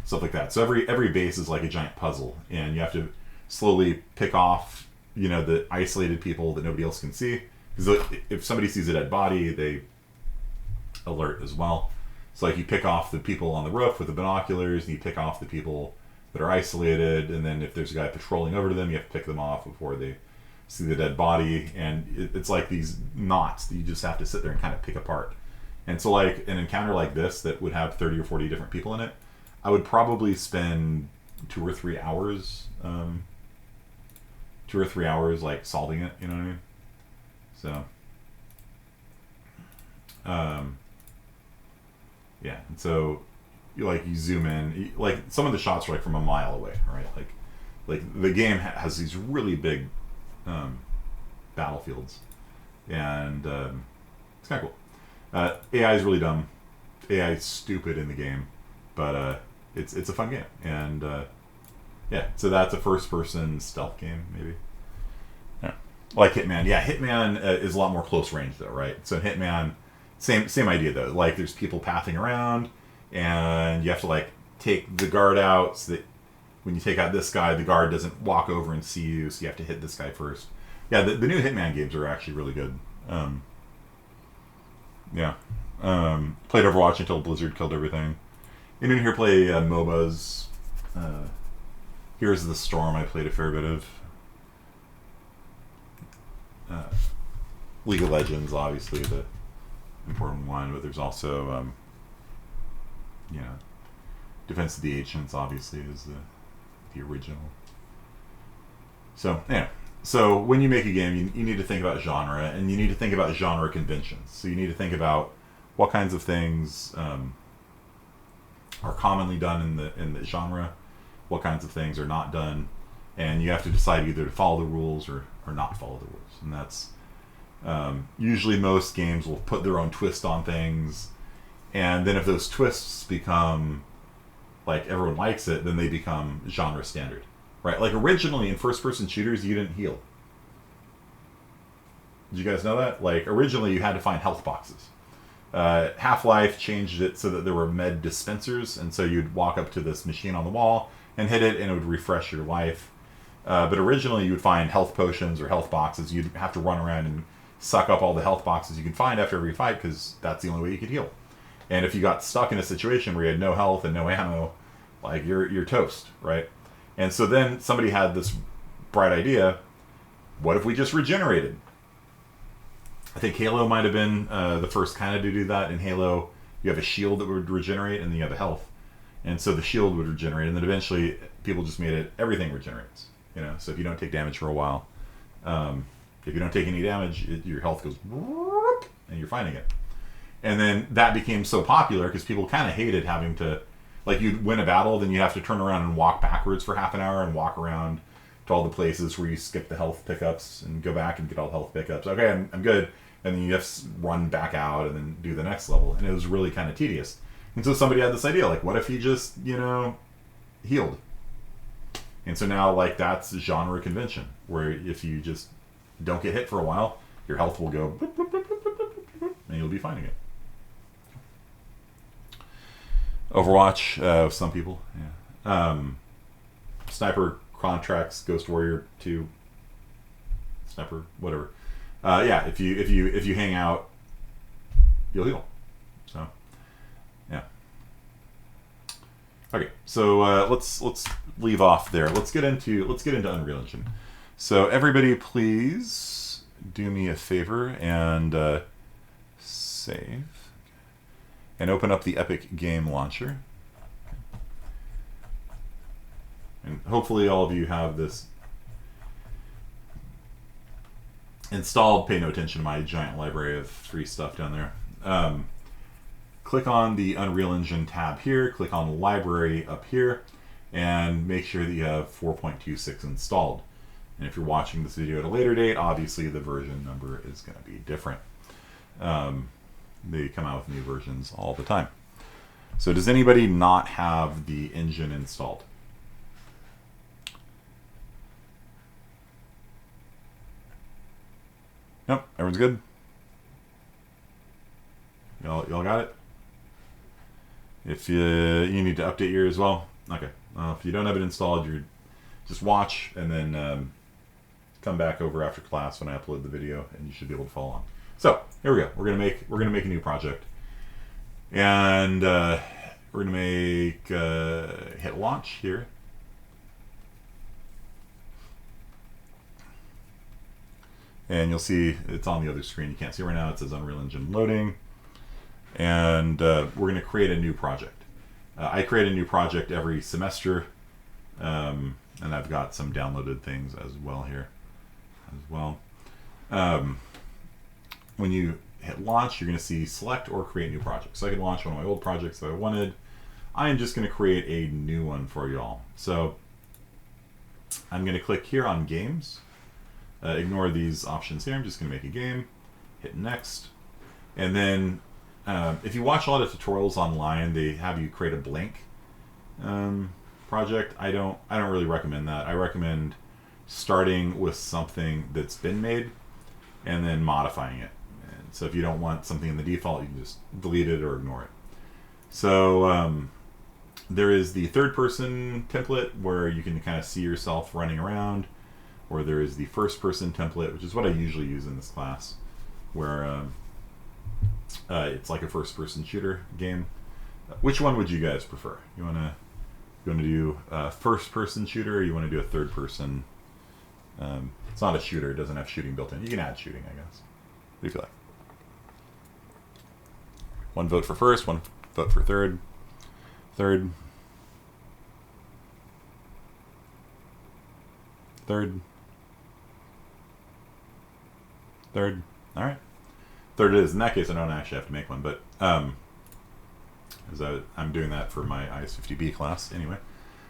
stuff like that. So every base is like a giant puzzle, and you have to slowly pick off, the isolated people that nobody else can see. Because if somebody sees a dead body, they alert as well. So like you pick off the people on the roof with the binoculars, and you pick off the people that are isolated, and then if there's a guy patrolling over to them, you have to pick them off before they see the dead body. And it's like these knots that you just have to sit there and kind of pick apart. And so like an encounter like this that would have 30 or 40 different people in it, I would probably spend 2 or 3 hours like solving it, you know what I mean? So yeah, and so you zoom in, like some of the shots are like from a mile away, right? Like the game has these really big battlefields, and it's kind of cool. AI is really dumb. AI is stupid in the game, but it's a fun game, and yeah. So that's a first-person stealth game, maybe. Yeah, like Hitman. Yeah, Hitman is a lot more close range, though, right? So in Hitman, same idea though. Like there's people pathing around, and you have to like take the guard out so that when you take out this guy, the guard doesn't walk over and see you. So you have to hit this guy first. Yeah, the new Hitman games are actually really good. Yeah. Played Overwatch until Blizzard killed everything. Anyone here play MOBAs? Here's the Storm I played a fair bit of. League of Legends, obviously the important one, but there's also Defense of the Ancients, obviously, is the original. So yeah. So when you make a game, you need to think about genre, and you need to think about genre conventions. So you need to think about what kinds of things are commonly done in the genre, what kinds of things are not done, and you have to decide either to follow the rules or not follow the rules. And that's usually most games will put their own twist on things, and then if those twists become like everyone likes it, then they become genre standard. Right, like originally in first-person shooters, you didn't heal. Did you guys know that? Like originally, you had to find health boxes. Half-Life changed it so that there were med dispensers, and so you'd walk up to this machine on the wall and hit it, and it would refresh your life. But originally, you would find health potions or health boxes. You'd have to run around and suck up all the health boxes you could find after every fight, because that's the only way you could heal. And if you got stuck in a situation where you had no health and no ammo, like you're toast, right? And so then somebody had this bright idea. What if we just regenerated? I think Halo might have been the first kind of to do that. In Halo, you have a shield that would regenerate, and then you have a health. And so the shield would regenerate, and then eventually people just made it, everything regenerates. You know, so if you don't take damage for a while, if you don't take any damage, your health goes, and you're fighting it. And then that became so popular because people kind of hated having to, like, you'd win a battle, then you have to turn around and walk backwards for half an hour and walk around to all the places where you skip the health pickups and go back and get all the health pickups. Okay, I'm good. And then you have to run back out and then do the next level. And it was really kind of tedious. And so somebody had this idea, like, what if he just, you know, healed? And so now, like, that's genre convention, where if you just don't get hit for a while, your health will go, boop, boop, boop, boop, boop, boop, boop, and you'll be finding it. Overwatch, some people, yeah. Sniper Contracts, Ghost Warrior 2, Sniper, whatever. Yeah, if you hang out, you'll heal. So, yeah. Okay, so let's leave off there. Let's get into Unreal Engine. So everybody, please do me a favor and save and open up the Epic Game Launcher. And hopefully all of you have this installed. Pay no attention to my giant library of free stuff down there. Click on the Unreal Engine tab here, click on Library up here, and make sure that you have 4.26 installed. And if you're watching this video at a later date, obviously the version number is going to be different. They come out with new versions all the time. So does anybody not have the engine installed? Nope, everyone's good? Y'all got it? If you need to update yours as well, okay. If you don't have it installed, you just watch and then come back over after class when I upload the video, and you should be able to follow along. So here we go. We're gonna make a new project, and we're gonna make hit launch here. And you'll see it's on the other screen. You can't see right now. It says Unreal Engine loading. And we're going to create a new project. I create a new project every semester. And I've got some downloaded things as well here. When you hit launch, you're going to see select or create new project. So I could launch one of my old projects that I wanted. I am just going to create a new one for y'all. So I'm going to click here on games. Ignore these options here. I'm just going to make a game, hit next, and then if you watch a lot of tutorials online, they have you create a blank project. I don't really recommend that. I recommend starting with something that's been made and then modifying it. And so if you don't want something in the default, you can just delete it or ignore it. So there is the third-person template where you can kind of see yourself running around. Or there is the first-person template, which is what I usually use in this class, where it's like a first-person shooter game. Which one would you guys prefer? You wanna do a first-person shooter, or you want to do a third-person? It's not a shooter; it doesn't have shooting built in. You can add shooting, I guess. What do you feel like? One vote for first, one vote for third. Third. All right. Third it is. In that case, I don't actually have to make one, but because I'm doing that for my IS-50B class anyway.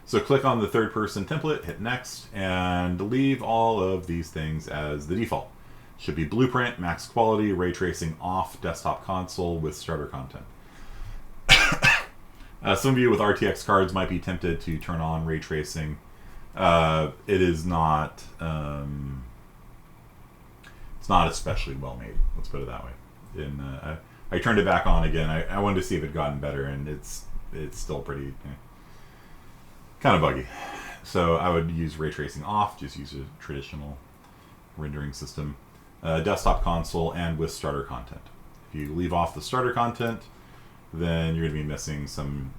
So click on the third-person template, hit next, and leave all of these things as the default. Should be blueprint, max quality, ray tracing off, desktop console with starter content. Some of you with RTX cards might be tempted to turn on ray tracing. It is not. It's not especially well made. Let's put it that way. I turned it back on again. I wanted to see if it had gotten better, and it's still pretty kind of buggy. So I would use ray tracing off. Just use a traditional rendering system, desktop console, and with starter content. If you leave off the starter content, then you're going to be missing some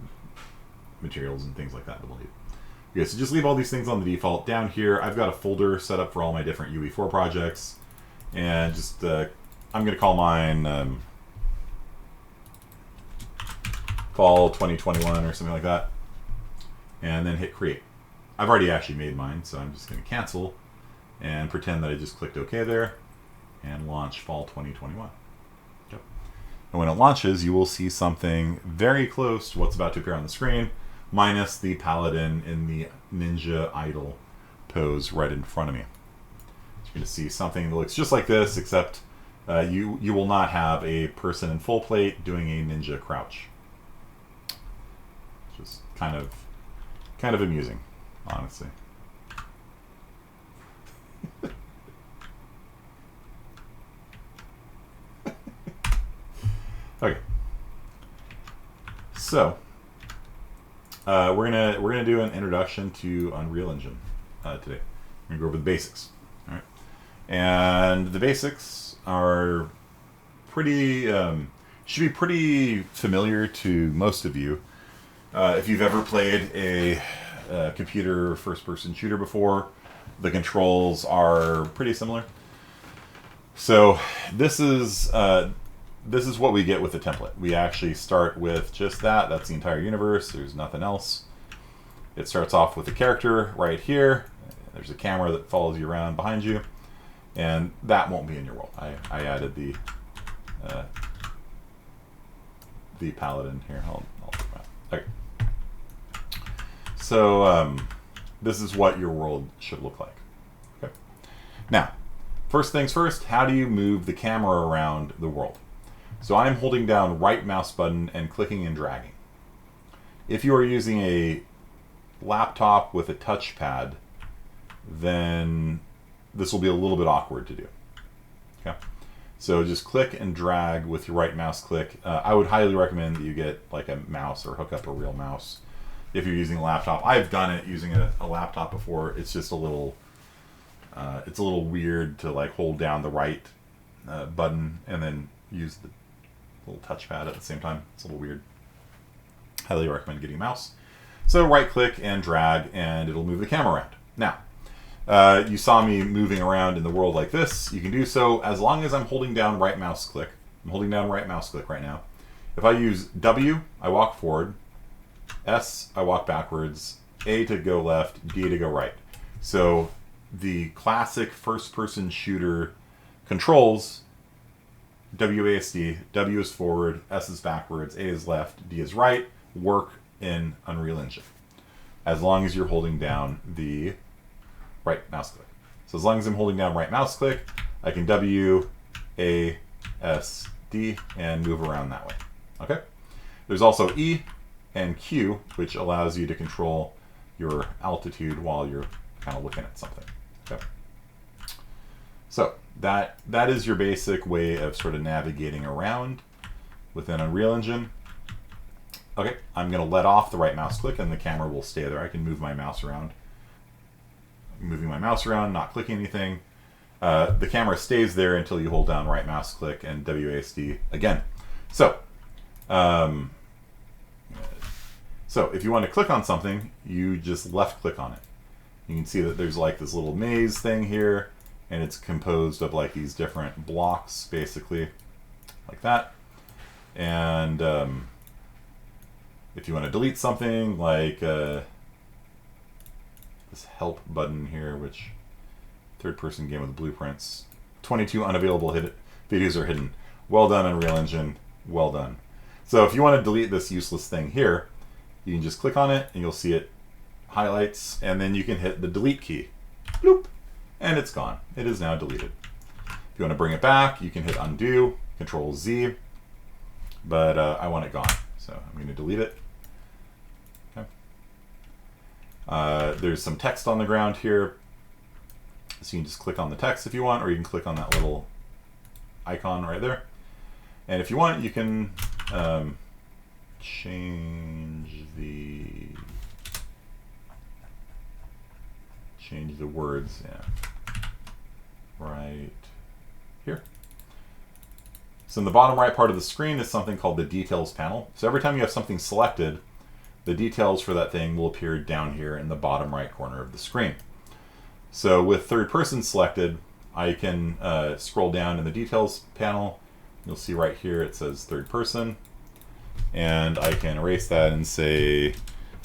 materials and things like that we'll need. Okay, so just leave all these things on the default. Down here, I've got a folder set up for all my different UE4 projects. And just, I'm going to call mine Fall 2021 or something like that. And then hit create. I've already actually made mine, so I'm just going to cancel and pretend that I just clicked OK there and launch Fall 2021. Yep. And when it launches, you will see something very close to what's about to appear on the screen, minus the paladin in the ninja idol pose right in front of me. So you're going to see something that looks just like this, except you will not have a person in full plate doing a ninja crouch. Just kind of amusing, honestly. Okay. So we're gonna do an introduction to Unreal Engine today. We're gonna go over the basics. All right. And the basics are pretty should be pretty familiar to most of you. If you've ever played a computer first-person shooter before, the controls are pretty similar. So this is what we get with the template. We actually start with just that. That's the entire universe. There's nothing else. It starts off with a character right here. There's a camera that follows you around behind you, and that won't be in your world. I added the paladin here. I'll put that. Okay. So this is what your world should look like. Okay. Now, first things first, how do you move the camera around the world? So I'm holding down right mouse button and clicking and dragging. If you are using a laptop with a touchpad, then this will be a little bit awkward to do. Okay. So just click and drag with your right mouse click. I would highly recommend that you get like a mouse or hook up a real mouse if you're using a laptop. I've done it using a laptop before. It's just a little weird to like hold down the right button and then use the little touchpad at the same time. It's a little weird. Highly recommend getting a mouse. So right click and drag and it'll move the camera around. Now, you saw me moving around in the world like this. You can do so as long as I'm holding down right mouse click. I'm holding down right mouse click right now. If I use W, I walk forward. S, I walk backwards. A to go left, D to go right. So the classic first-person shooter controls, WASD, W is forward, S is backwards, A is left, D is right, work in Unreal Engine. As long as you're holding down the right mouse click. So as long as I'm holding down right mouse click, I can W, A, S, D, and move around that way. Okay? There's also E and Q, which allows you to control your altitude while you're kind of looking at something. Okay. So that is your basic way of sort of navigating around within Unreal Engine. Okay, I'm going to let off the right mouse click and the camera will stay there. I can move my mouse around. Moving my mouse around, not clicking anything. The camera stays there until you hold down right mouse click and WASD again. So if you want to click on something, you just left click on it. You can see that there's like this little maze thing here, and it's composed of like these different blocks, basically, like that. And if you want to delete something, like this help button here, which third-person game with blueprints, 22 unavailable videos are hidden. Well done, Unreal Engine. Well done. So if you want to delete this useless thing here, you can just click on it and you'll see it highlights, and then you can hit the delete key. Bloop, and it's gone. It is now deleted. If you want to bring it back, you can hit undo, Control Z, but I want it gone, so I'm going to delete it. Okay. There's some text on the ground here, so you can just click on the text if you want, or you can click on that little icon right there. And if you want, you can change the words, yeah, right here. So in the bottom right part of the screen is something called the details panel. So every time you have something selected, the details for that thing will appear down here in the bottom right corner of the screen. So with third person selected, I can scroll down in the details panel. You'll see right here it says third person. And I can erase that and say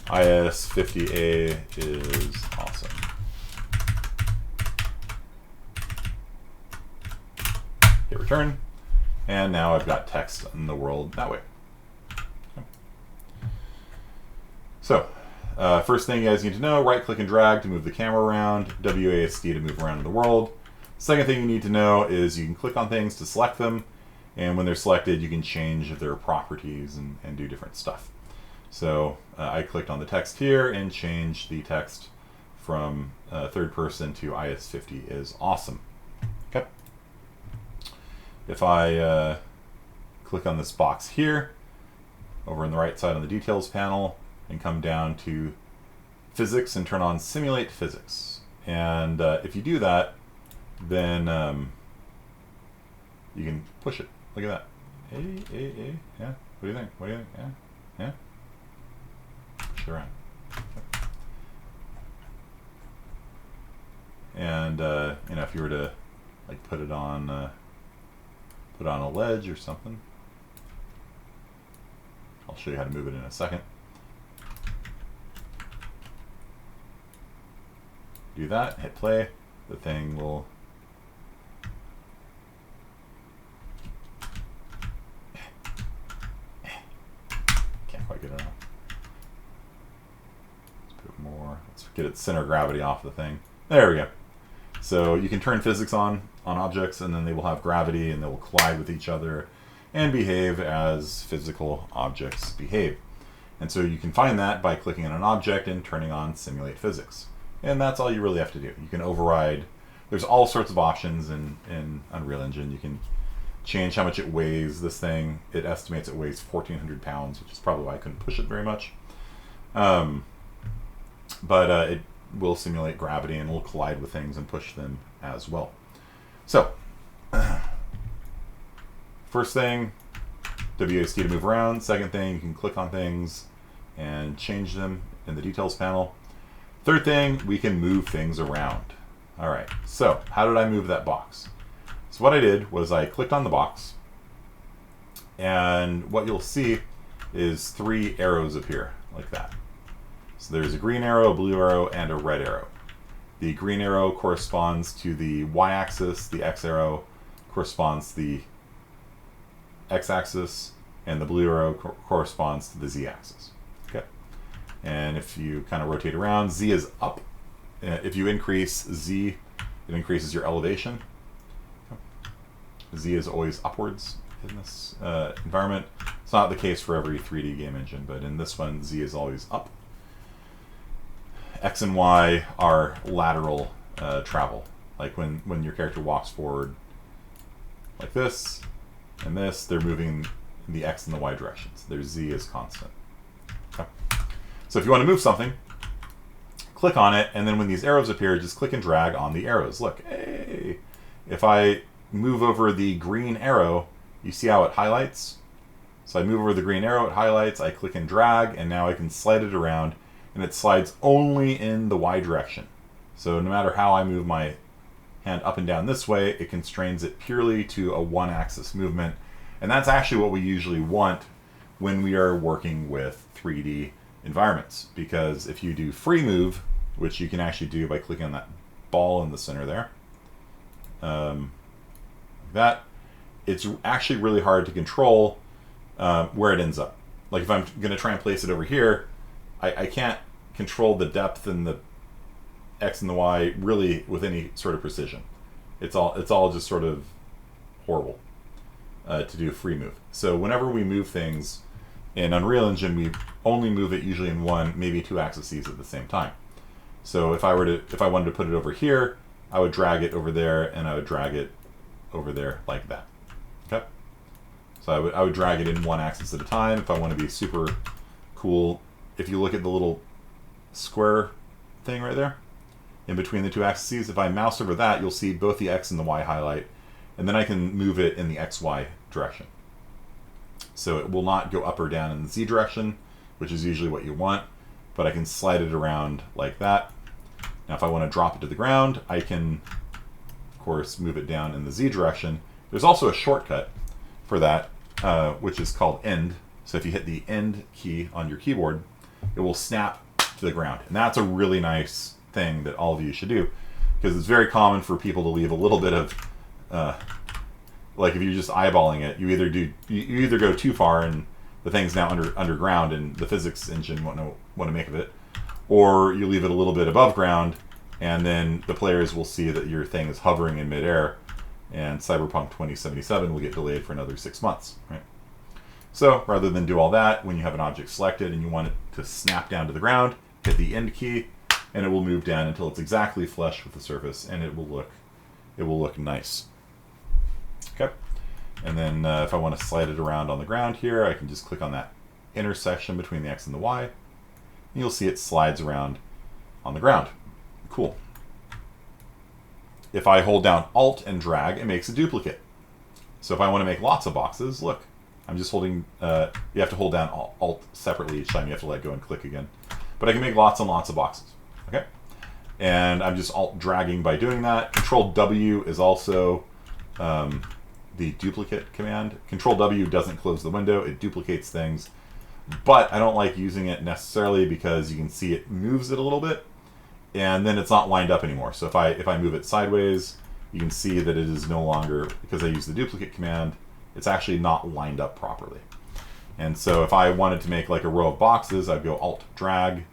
IS50A is awesome. Hit return. And now I've got text in the world that way. Okay. So, first thing you guys need to know, right click and drag to move the camera around, WASD to move around in the world. Second thing you need to know is you can click on things to select them, and when they're selected you can change their properties and do different stuff. So I clicked on the text here and changed the text from third person to IS50 is awesome. Okay. If I click on this box here, over on the right side on the details panel, and come down to physics and turn on simulate physics. And if you do that, then you can push it. Look at that. Yeah. What do you think? What do you think? Yeah. Push it around. Okay. And you know, if you were to like put it on a ledge or something, I'll show you how to move it in a second. Do that, hit play, the thing will can't quite get it on. Let's put more, let's get its center of gravity off the thing. There we go. So you can turn physics on objects, and then they will have gravity and they will collide with each other and behave as physical objects behave. And so you can find that by clicking on an object and turning on simulate physics. And that's all you really have to do. You can override, there's all sorts of options in Unreal Engine. You can change how much it weighs. This thing, it estimates it weighs 1,400 pounds, which is probably why I couldn't push it very much. But it will simulate gravity and will collide with things and push them as well. So, first thing, WASD to move around. Second thing, you can click on things and change them in the details panel. Third thing, we can move things around. All right, so how did I move that box? So what I did was I clicked on the box, and what you'll see is 3 arrows appear like that. So there's a green arrow, a blue arrow, and a red arrow. The green arrow corresponds to the y-axis, the X arrow corresponds to the x-axis, and the blue arrow corresponds to the z-axis. Okay. And if you kind of rotate around, Z is up. If you increase Z, it increases your elevation. Z is always upwards in this environment. It's not the case for every 3D game engine, but in this one, Z is always up. X and Y are lateral travel. Like when your character walks forward like this and this, they're moving in the X and the Y directions. Their Z is constant. Okay. So if you want to move something, click on it, and then when these arrows appear, just click and drag on the arrows. Look, hey! If I move over the green arrow, you see how it highlights? So I move over the green arrow, it highlights, I click and drag, and now I can slide it around, and it slides only in the Y direction. So no matter how I move my hand up and down this way, it constrains it purely to a one-axis movement. And that's actually what we usually want when we are working with 3D environments. Because if you do free move, which you can actually do by clicking on that ball in the center there, that, it's actually really hard to control where it ends up. Like if I'm going to try and place it over here, I can't control the depth and the X and the Y really with any sort of precision. It's all just sort of horrible to do a free move. So whenever we move things in Unreal Engine, we only move it usually in one, maybe 2 axes at the same time. So if I wanted to put it over here, I would drag it over there, and I would drag it over there like that. Okay. So I would drag it in 1 axis at a time. If I want to be super cool, if you look at the little square thing right there, in between the 2 axes, if I mouse over that, you'll see both the X and the Y highlight, and then I can move it in the XY direction. So it will not go up or down in the Z direction. which is usually what you want, but I can slide it around like that. Now if I want to drop it to the ground, I can, of course, move it down in the Z direction. There's also a shortcut for that, which is called end. So if you hit the end key on your keyboard, it will snap to the ground. And that's a really nice thing that all of you should do, because it's very common for people to leave a little bit of, like if you're just eyeballing it, you either go too far and the thing's now underground and the physics engine won't know what to make of it, or you leave it a little bit above ground and then the players will see that your thing is hovering in midair, and Cyberpunk 2077 will get delayed for another 6 months, right? So rather than do all that, when you have an object selected and you want it to snap down to the ground, hit the end key, and it will move down until it's exactly flush with the surface, and it will look nice. Okay, and then if I want to slide it around on the ground here, I can just click on that intersection between the X and the Y, and you'll see it slides around on the ground. Cool. If I hold down Alt and drag, it makes a duplicate. So if I want to make lots of boxes, look, I'm just holding, you have to hold down Alt separately each time. You have to let go and click again. But I can make lots and lots of boxes, okay? And I'm just Alt dragging by doing that. Control W is also the duplicate command. Control W doesn't close the window, it duplicates things. But I don't like using it necessarily because you can see it moves it a little bit, and then it's not lined up anymore. So if I move it sideways, you can see that it is no longer, because I use the duplicate command, it's actually not lined up properly. And so if I wanted to make like a row of boxes, I'd go Alt drag,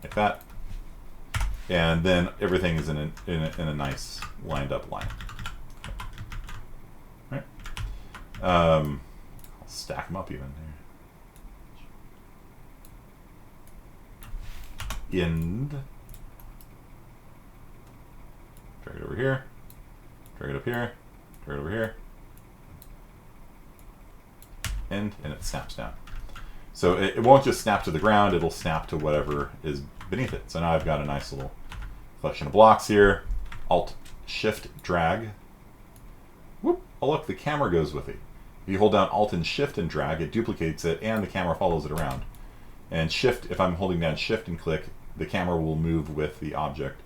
like that, and then everything is in a nice lined up line. Right? I'll stack them up even here. End. Drag it over here. Drag it up here. Drag it over here. End, and it snaps down. So it won't just snap to the ground, it'll snap to whatever is beneath it. So now I've got a nice little collection of blocks here. Alt Shift drag. Whoop! Oh look, the camera goes with it. If you hold down Alt and Shift and drag, it duplicates it and the camera follows it around. And Shift, if I'm holding down Shift and click, the camera will move with the object,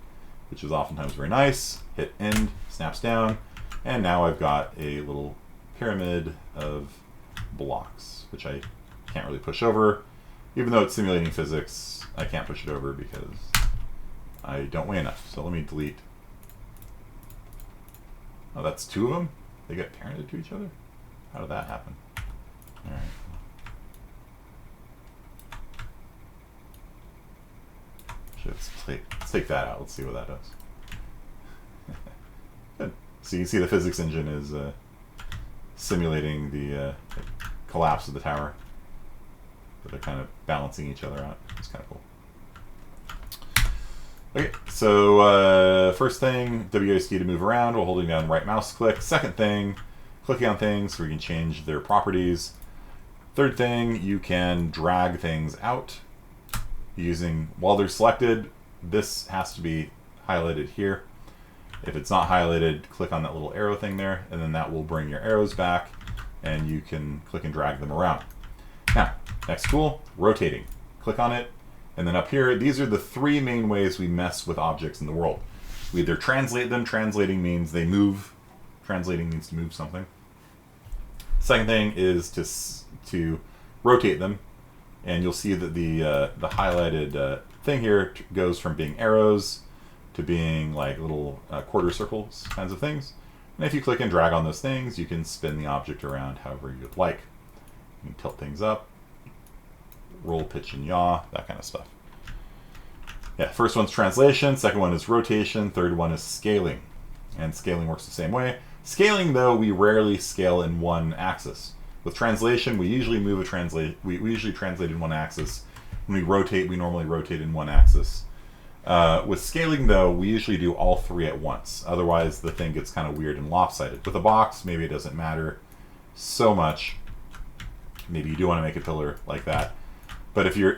which is oftentimes very nice. Hit end, snaps down, and now I've got a little pyramid of blocks, which I can't really push over. Even though it's simulating physics, I can't push it over because I don't weigh enough. So let me delete. Oh, that's two of them? They get parented to each other? How did that happen? All right. Let's take that out. Let's see what that does. Good. So you can see the physics engine is simulating the collapse of the tower. But they're kind of balancing each other out. It's kind of cool. Okay, so first thing, WASD to move around while holding down right mouse click. Second thing, clicking on things so we can change their properties. Third thing, you can drag things out using, while they're selected, this has to be highlighted here. If it's not highlighted, click on that little arrow thing there, and then that will bring your arrows back, and you can click and drag them around. Now, next tool, rotating. Click on it, and then up here, these are the three main ways we mess with objects in the world. We either translate them, translating means they move, translating means to move something. Second thing is to rotate them, and you'll see that the highlighted thing here goes from being arrows to being like little quarter circles kinds of things. And if you click and drag on those things, you can spin the object around however you'd like. You can tilt things up, roll, pitch, and yaw, that kind of stuff. Yeah, first one's translation, second one is rotation, third one is scaling. And scaling works the same way. Scaling, though, we rarely scale in one axis. With translation, we usually we usually translate in one axis. When we rotate, we normally rotate in one axis. With scaling, though, we usually do all three at once. Otherwise, the thing gets kind of weird and lopsided. With a box, maybe it doesn't matter so much. Maybe you do want to make a pillar like that. But if you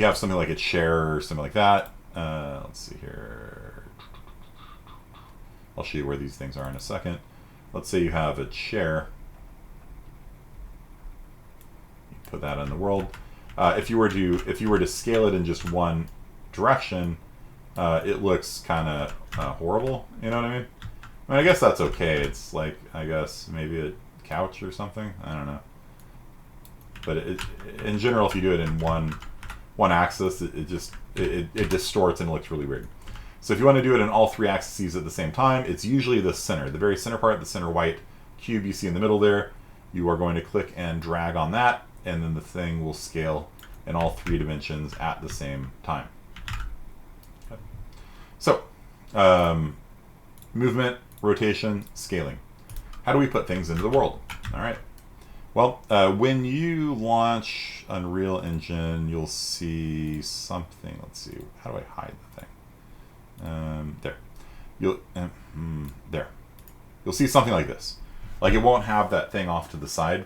have something like a chair or something like that, let's see here. I'll show you where these things are in a second. Let's say you have a chair. put that in the world. If you were to scale it in just one direction, it looks kind of horrible. You know what I mean? I mean, I guess that's okay. It's like, I guess maybe a couch or something. I don't know. But in general, if you do it in one axis, it distorts and it looks really weird. So if you want to do it in all three axes at the same time, it's usually the center, the very center part, the center white cube you see in the middle there. You are going to click and drag on that, and then the thing will scale in all three dimensions at the same time. Okay. So, movement, rotation, scaling. How do we put things into the world? All right. Well, when you launch Unreal Engine, you'll see something. Let's see. How do I hide the thing? There. There. You'll see something like this. Like, it won't have that thing off to the side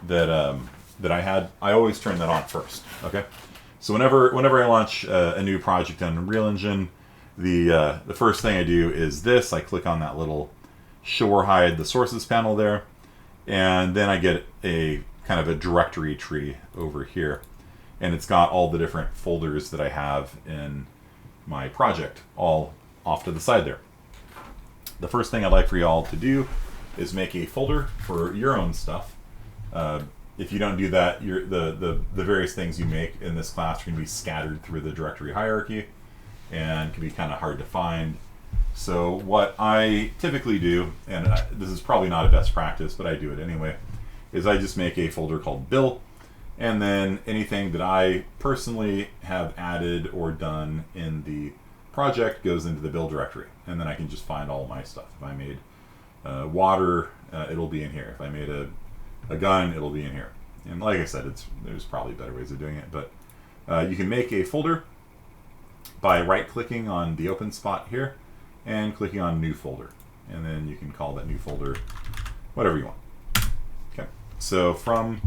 that I had. I always turn that on first. Okay. So whenever I launch a new project on Unreal Engine, the first thing I do is this. I click on that little show or hide the sources panel there. And then I get a kind of a directory tree over here. And it's got all the different folders that I have in my project all off to the side there. The first thing I'd like for you all to do is make a folder for your own stuff. If you don't do that, the various things you make in this class are going to be scattered through the directory hierarchy and can be kind of hard to find. So what I typically do, and this is probably not a best practice, but I do it anyway, is I just make a folder called Bill, and then anything that I personally have added or done in the project goes into the Bill directory, and then I can just find all my stuff. If I made water, it'll be in here. If I made a gun, it'll be in here. And like I said, there's probably better ways of doing it, but you can make a folder by right-clicking on the open spot here, and clicking on New Folder. And then you can call that new folder whatever you want. Okay. So from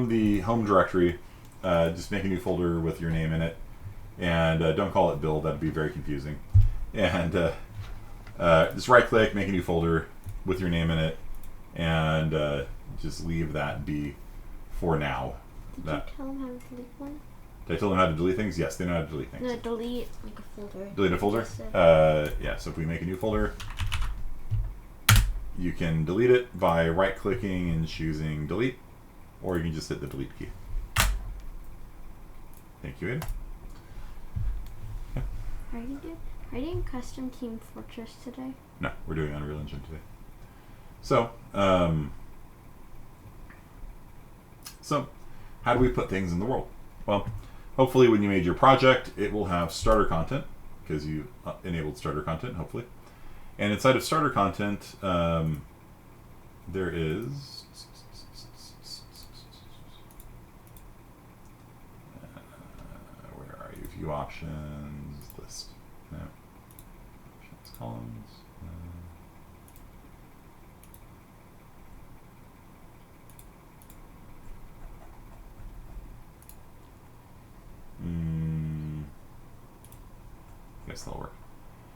the home directory, just make a new folder with your name in it. And don't call it Bill, that'd be very confusing. And just right click, make a new folder with your name in it, and just leave that be for now. Did you tell them how to delete one? Did I tell them how to delete things? Yes, they know how to delete things. No, delete like a folder. Delete a folder? Yeah, so if we make a new folder, you can delete it by right-clicking and choosing delete, or you can just hit the delete key. Thank you, Ada. Yeah. Are you doing custom Team Fortress today? No, we're doing Unreal Engine today. So, how do we put things in the world? Well, hopefully when you made your project, it will have starter content, because you enabled starter content, hopefully. And inside of starter content, there is... where are you? View options, list. No. Options, columns. Guess that'll work.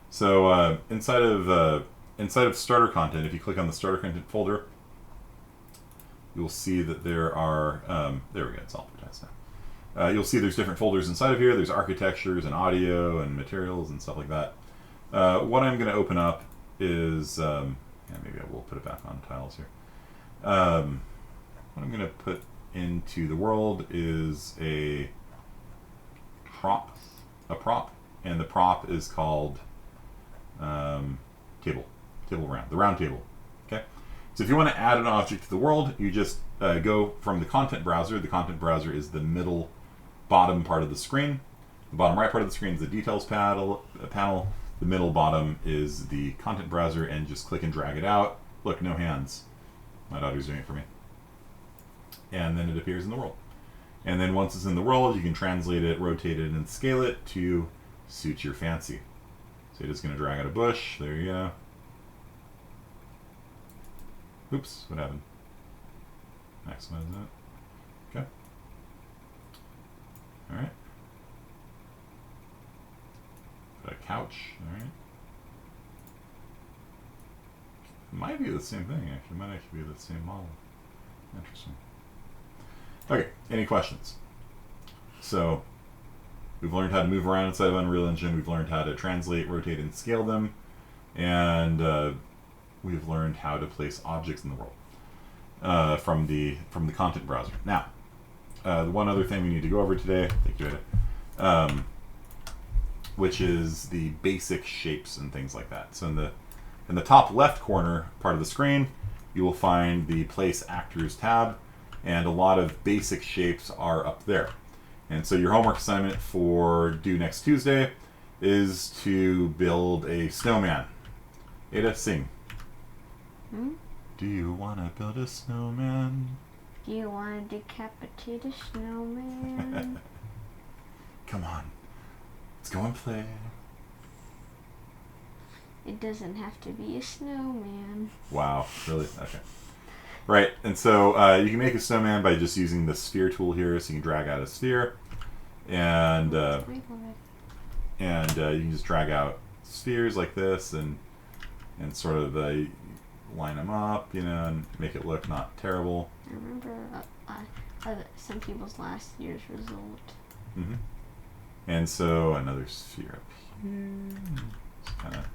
So inside of starter content, if you click on the starter content folder, you'll see that there are there we go. It's all advertised now. You'll see there's different folders inside of here. There's architectures and audio and materials and stuff like that. What I'm going to open up is yeah, maybe I will put it back on tiles here. What I'm going to put into the world is a prop, and the prop is called the round table. Okay, so if you want to add an object to the world, you just go from the content browser. The content browser is the middle bottom part of the screen. The bottom right part of the screen is the details panel. The middle bottom is the content browser, and just click and drag it out. Look, no hands. My daughter's doing it for me. And then it appears in the world. And then once it's in the world, you can translate it, rotate it, and scale it to suit your fancy. So you're just going to drag out a bush. There you go. Oops, what happened? Maximize that. Okay. All right. Put a couch. All right. It might be the same thing, actually. It might actually be the same model. Interesting. Okay, any questions? So, we've learned how to move around inside of Unreal Engine. We've learned how to translate, rotate, and scale them. And we've learned how to place objects in the world from the content browser. Now, the one other thing we need to go over today, thank you, Edit, which is the basic shapes and things like that. So in the top left corner part of the screen, you will find the Place Actors tab, and a lot of basic shapes are up there. And so your homework assignment for due next Tuesday is to build a snowman. Ada, sing. Do you want to build a snowman? Do you want to decapitate a snowman? Come on. Let's go and play. It doesn't have to be a snowman. Wow, really? Okay. Right, and so you can make a snowman by just using the sphere tool here, so you can drag out a sphere, and you can just drag out spheres like this, and sort of line them up, you know, and make it look not terrible. I remember some people's last year's result. Mm-hmm. And so another sphere up here. Just kind of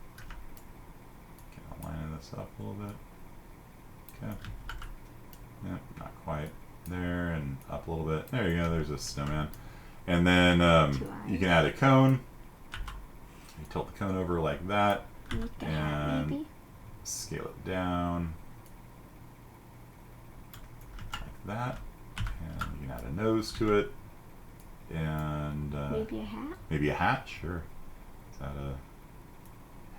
lining this up a little bit. Okay. Yep, not quite there, and up a little bit. There you go, there's a snowman. And then you can add a cone. You tilt the cone over like that. And maybe? Scale it down. Like that. And you can add a nose to it. And maybe a hat? Maybe a hat, sure. Is that a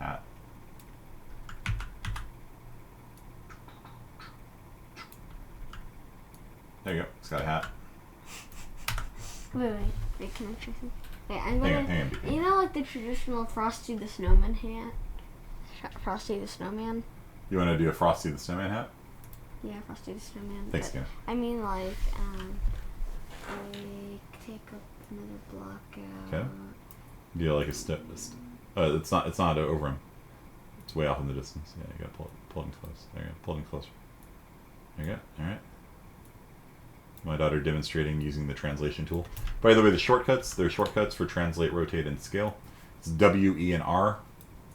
hat? There you go. It's got a hat. Wait, can I try something? Wait, I'm gonna. Hang on. You know, like the traditional Frosty the Snowman hat? Frosty the Snowman? You want to do a Frosty the Snowman hat? Yeah, Frosty the Snowman. Thanks, Ken. I mean, like, take up another block out. Okay. Do you like a step? It's not over him. It's way off in the distance. Yeah, you gotta pull it in close. There you go. Pull it in closer. There you go. All right. My daughter demonstrating using the translation tool. By the way, there are shortcuts for translate, rotate, and scale. It's W, E, and R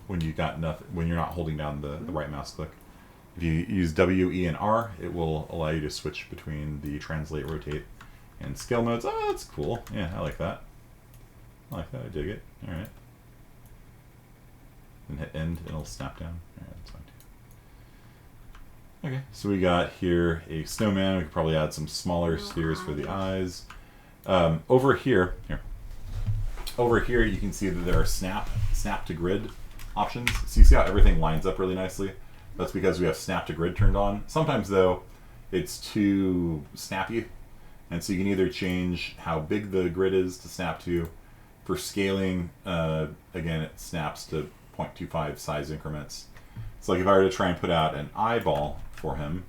when you got nothing, when you're not holding down the right mouse click. If you use W, E, and R, it will allow you to switch between the translate, rotate, and scale modes. Oh, that's cool. Yeah, I like that. I like that. I dig it. All right. And hit end, and it'll snap down. All right, that's fine too. Okay, so we got here a snowman. We could probably add some smaller spheres for the eyes. Over here, you can see that there are snap to grid options. So you see how everything lines up really nicely? That's because we have snap to grid turned on. Sometimes though, it's too snappy. And so you can either change how big the grid is to snap to. For scaling, again, it snaps to 0.25 size increments. So like if I were to try and put out an eyeball for him,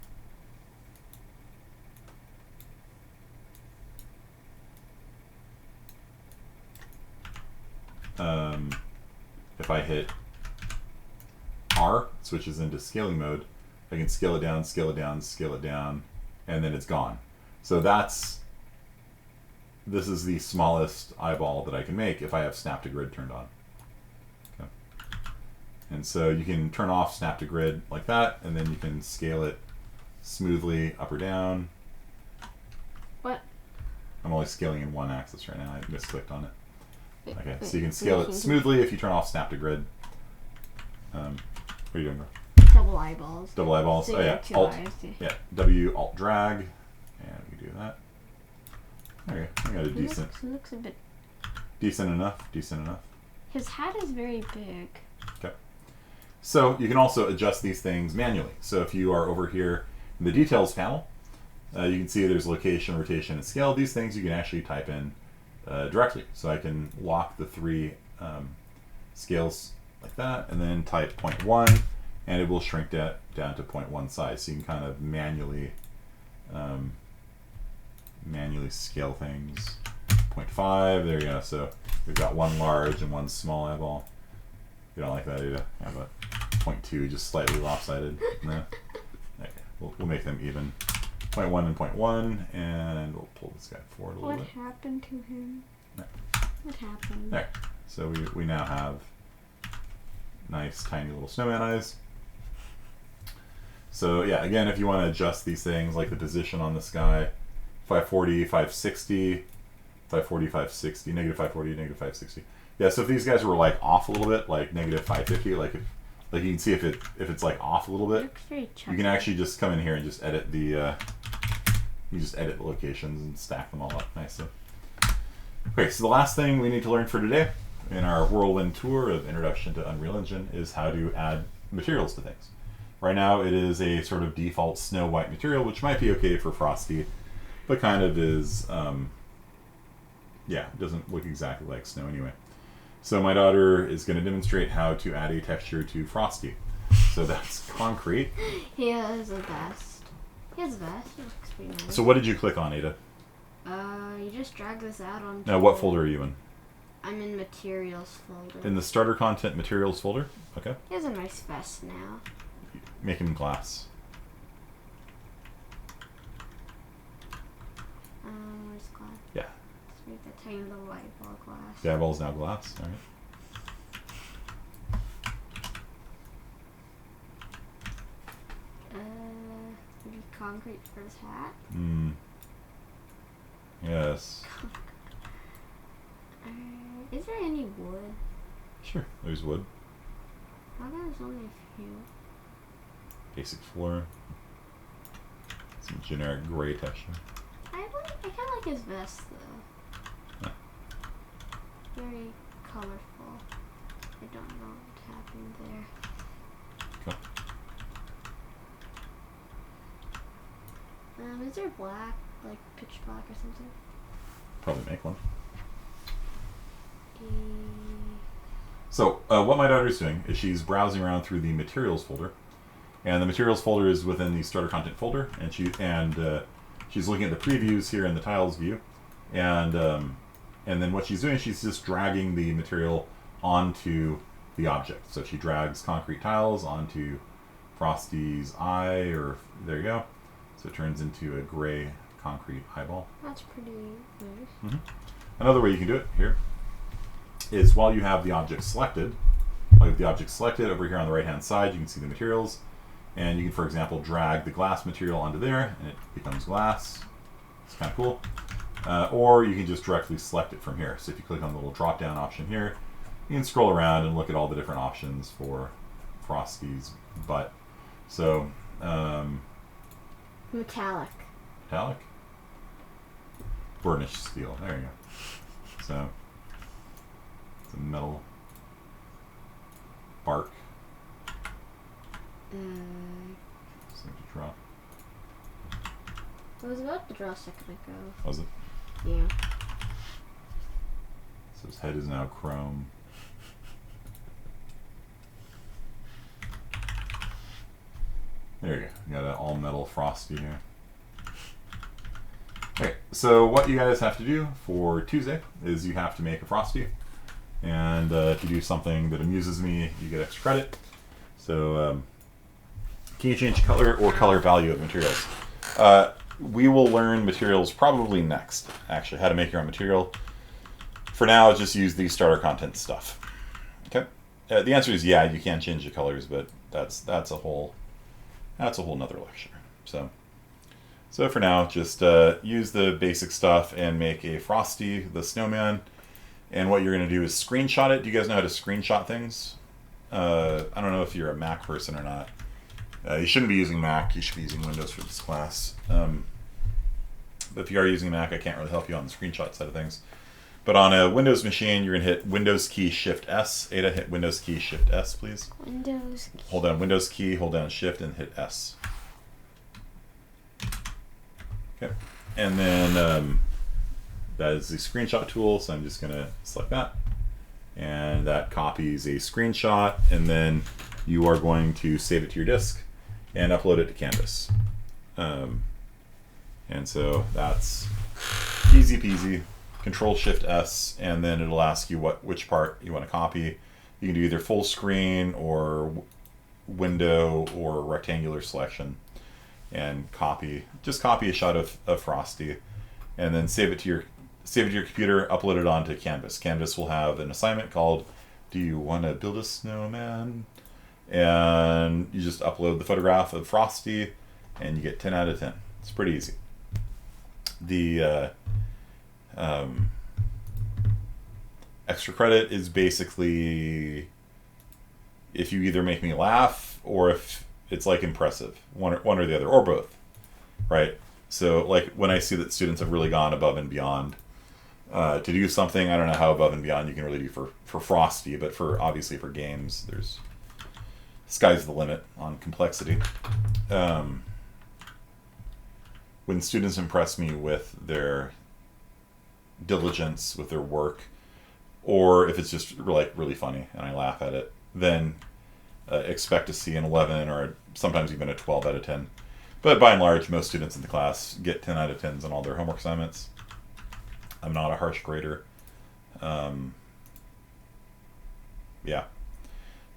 if I hit R, it switches into scaling mode. I can scale it down, scale it down, scale it down, and then it's gone. So this is the smallest eyeball that I can make if I have snap to grid turned on. Okay. And so you can turn off snap to grid like that, and then you can scale it smoothly up or down. What? I'm only scaling in one axis right now. I misclicked on it. Okay, so you can scale it smoothly if you turn off snap to grid. What are you doing, bro? Double eyeballs. Double eyeballs. So oh yeah. two Alt. eyes, Yeah. W Alt drag, and we can do that. Okay, I got a decent. He looks a bit. Decent enough. Decent enough. His hat is very big. Okay. So you can also adjust these things manually. So if you are over here in the details panel, you can see there's location, rotation, and scale. These things you can actually type in directly. So I can lock the three scales like that, and then type 0.1, and it will shrink that down to 0.1 size. So you can kind of manually scale things. 0.5, there you go. So we've got one large and one small eyeball. You don't like that either? How about 0.2, just slightly lopsided? No? Okay, we'll make them even. point 1 and point 1, and we'll pull this guy forward a little What bit. happened to him? There. What happened? There. So we now have nice tiny little snowman eyes. So yeah, again, if you want to adjust these things, like the position on this guy, 540, 560, 540, 560, negative 540, negative 560. Yeah, so if these guys were like off a little bit, like negative 550, like you can see if it's like off a little bit, Looks very chunky. you can actually just come in here and just edit the you just edit the locations and stack them all up nicely. Okay, so the last thing we need to learn for today in our whirlwind tour of Introduction to Unreal Engine is how to add materials to things. Right now it is a sort of default snow white material, which might be okay for Frosty, but kind of is, yeah, it doesn't look exactly like snow anyway. So my daughter is going to demonstrate how to add a texture to Frosty. So that's concrete. He has the best. He has the best. He looks pretty nice. So what did you click on, Ada? You just drag this out on. Now what folder are you in? I'm in materials folder. In the starter content materials folder? Okay. He has a nice vest now. Make him glass. Where's glass? Yeah. Let's make the tiny little white ball glass. The eyeball's now glass. All right. Maybe concrete for his hat. Yes. Is there any wood? Sure. There's wood. How come there's only a few? Basic floor. Some generic gray texture. I kind of like his vest though. Yeah. Very colorful. I don't know what happened there. Cool. Is there black, like pitch black or something? Probably make one. E So what my daughter is doing is she's browsing around through the materials folder, and the materials folder is within the starter content folder, and she's looking at the previews here in the tiles view, and then what she's doing, she's just dragging the material onto the object. So she drags concrete tiles onto Frosty's eye, or there you go. So it turns into a gray concrete eyeball. That's pretty nice. Another way you can do it here is while you have the object selected, over here on the right hand side, you can see the materials, and you can, for example, drag the glass material onto there and it becomes glass. It's kind of cool. Or you can just directly select it from here. So if you click on the little drop down option here, you can scroll around and look at all the different options for Frosty's butt. So Metallic. burnished steel, there you go. So it's a metal bark. Something to draw. I was about to draw a second ago. Was it? Yeah. So his head is now chrome. There you go. You got an all metal Frosty here. Okay, so what you guys have to do for Tuesday is you have to make a Frosty. And if you do something that amuses me, you get extra credit. So can you change color or color value of materials? We will learn materials probably next, actually, how to make your own material. For now, just use the starter content stuff. Okay. The answer is yeah, you can change the colors, but that's a whole nother lecture. So for now, just use the basic stuff and make a Frosty, the snowman. And what you're going to do is screenshot it. Do you guys know how to screenshot things? I don't know if you're a Mac person or not. You shouldn't be using Mac. You should be using Windows for this class. But if you are using Mac, I can't really help you on the screenshot side of things. But on a Windows machine, you're going to hit Windows key Shift S. Ada, hit Windows key Shift S, please. Windows key. Hold down Windows key, hold down Shift, and hit S. Okay. And then that is the screenshot tool, so I'm just going to select that. And that copies a screenshot, and then you are going to save it to your disk and upload it to Canvas. And so that's easy peasy. Control Shift S, and then it'll ask you which part you want to copy. You can do either full screen or window or rectangular selection. and copy a shot of Frosty, and then save it to your computer, upload it onto Canvas. Canvas will have an assignment called "Do you want to build a snowman?" And you just upload the photograph of Frosty, and you get 10 out of 10. It's pretty easy. The extra credit is basically if you either make me laugh or if it's like impressive, one or the other, or both, right? So like when I see that students have really gone above and beyond to do something, I don't know how above and beyond you can really do for Frosty, but obviously for games, there's sky's the limit on complexity. When students impress me with their diligence, with their work, or if it's just like really funny and I laugh at it, then expect to see an 11 or sometimes even a 12 out of 10. But by and large, most students in the class get 10 out of 10s on all their homework assignments. I'm not a harsh grader.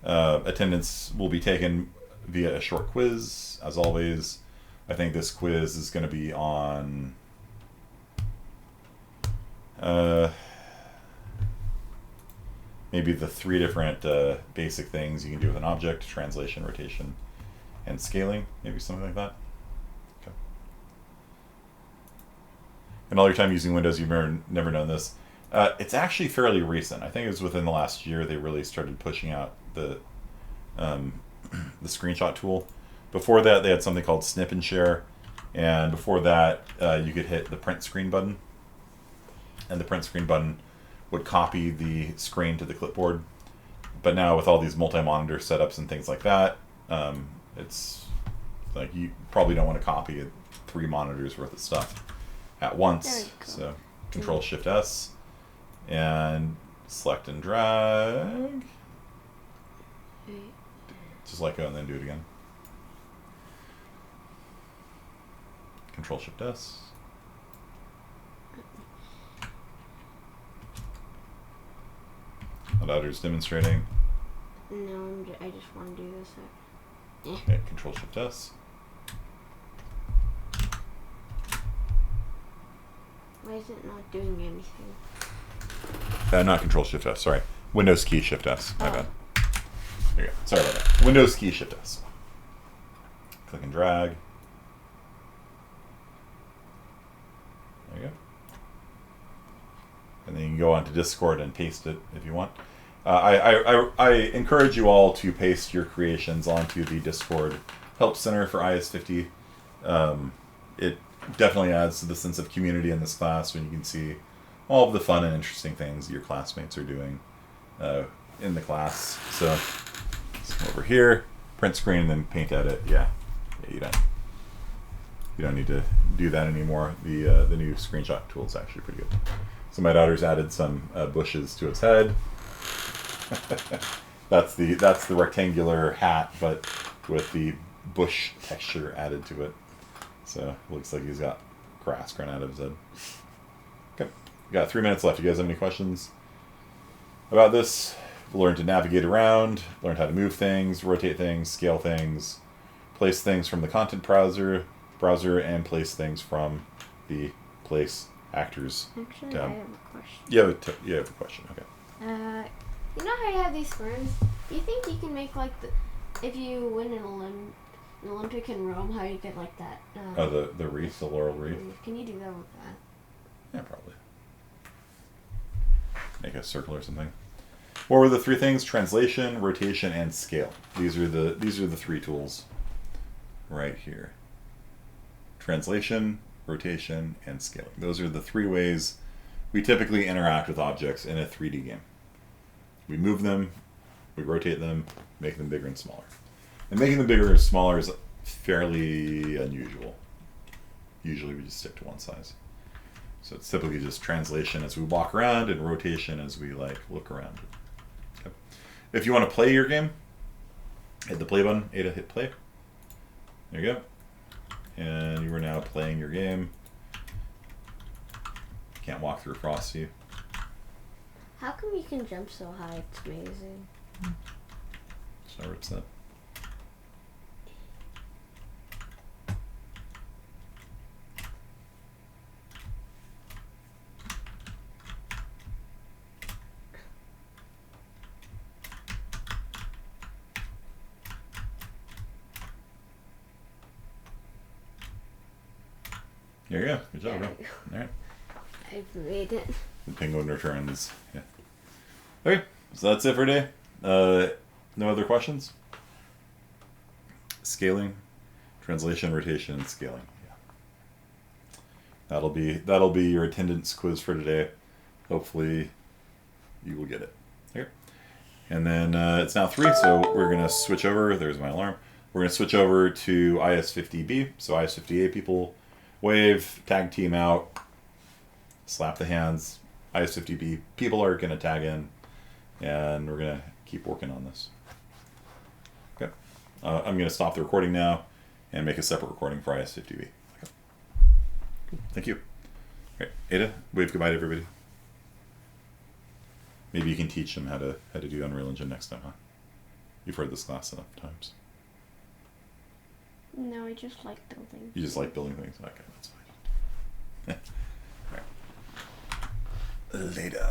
Attendance will be taken via a short quiz, as always. I think this quiz is going to be on maybe the 3 different basic things you can do with an object: translation, rotation, and scaling. Maybe something like that. Okay. And all your time using Windows, you've never known this. It's actually fairly recent. I think it was within the last year they really started pushing out the screenshot tool. Before that, they had something called Snip and Share, and before that, you could hit the print screen button, and the print screen button would copy the screen to the clipboard. But now with all these multi-monitor setups and things like that, it's like you probably don't want to copy 3 monitors worth of stuff at once. So Control-Shift-S and select and drag. Just let go and then do it again. Control-Shift-S. Adapter's demonstrating. No, I just want to do this. Okay, Control-Shift-S. Why is it not doing anything? Not Control-Shift-S, sorry. Windows key Shift-S, my bad. There you go. Sorry about that. Windows key Shift-S. Click and drag. There you go. And then you can go onto Discord and paste it if you want. I encourage you all to paste your creations onto the Discord Help Center for IS-50. It definitely adds to the sense of community in this class when you can see all of the fun and interesting things that your classmates are doing in the class. So let's come over here, print screen, and then paint edit. Yeah, you don't need to do that anymore. The new screenshot tool is actually pretty good. So my daughter's added some bushes to its head. that's the rectangular hat, but with the bush texture added to it. So it looks like he's got grass growing out of his head. Okay, we got 3 minutes left. You guys have any questions about this? We'll learn to navigate around, learn how to move things, rotate things, scale things, place things from the content browser, and place things from the place actors. Actually, I have a question. You have a question. Okay. You know how you have these ferns? Do you think you can make like if you win an Olympic in Rome, how you get like that? The wreath, the laurel wreath. Can you do that with that? Yeah, probably. Make a circle or something. What were the 3 things? Translation, rotation, and scale. These are the 3 tools right here. Translation, rotation, and scaling. Those are the 3 ways we typically interact with objects in a 3D game. We move them, we rotate them, make them bigger and smaller. And making them bigger or smaller is fairly unusual. Usually we just stick to one size. So it's typically just translation as we walk around and rotation as we look around. Okay. If you want to play your game, hit the play button. A to hit play. There you go. And you are now playing your game. Can't walk through Frosty. How come you can jump so high? It's amazing. So it's that. Here you go. Good job, There bro. we go. All right. I've made it. The penguin returns. Yeah. Okay, so that's it for today. No other questions? Scaling, translation, rotation, and scaling. Yeah. That'll be your attendance quiz for today. Hopefully, you will get it. Okay. And then it's now 3, so we're gonna switch over. There's my alarm. We're gonna switch over to IS50B. So IS50A people wave, tag team out, slap the hands. IS50B people are gonna tag in, and we're gonna keep working on this. Okay. I'm gonna stop the recording now and make a separate recording for IS50B. Okay. Cool. Thank you. Okay, Ada, wave goodbye to everybody. Maybe you can teach them how to do Unreal Engine next time, huh? You've heard this class enough times. No, I just like building. You just like building things? Okay, that's fine. All right. Later.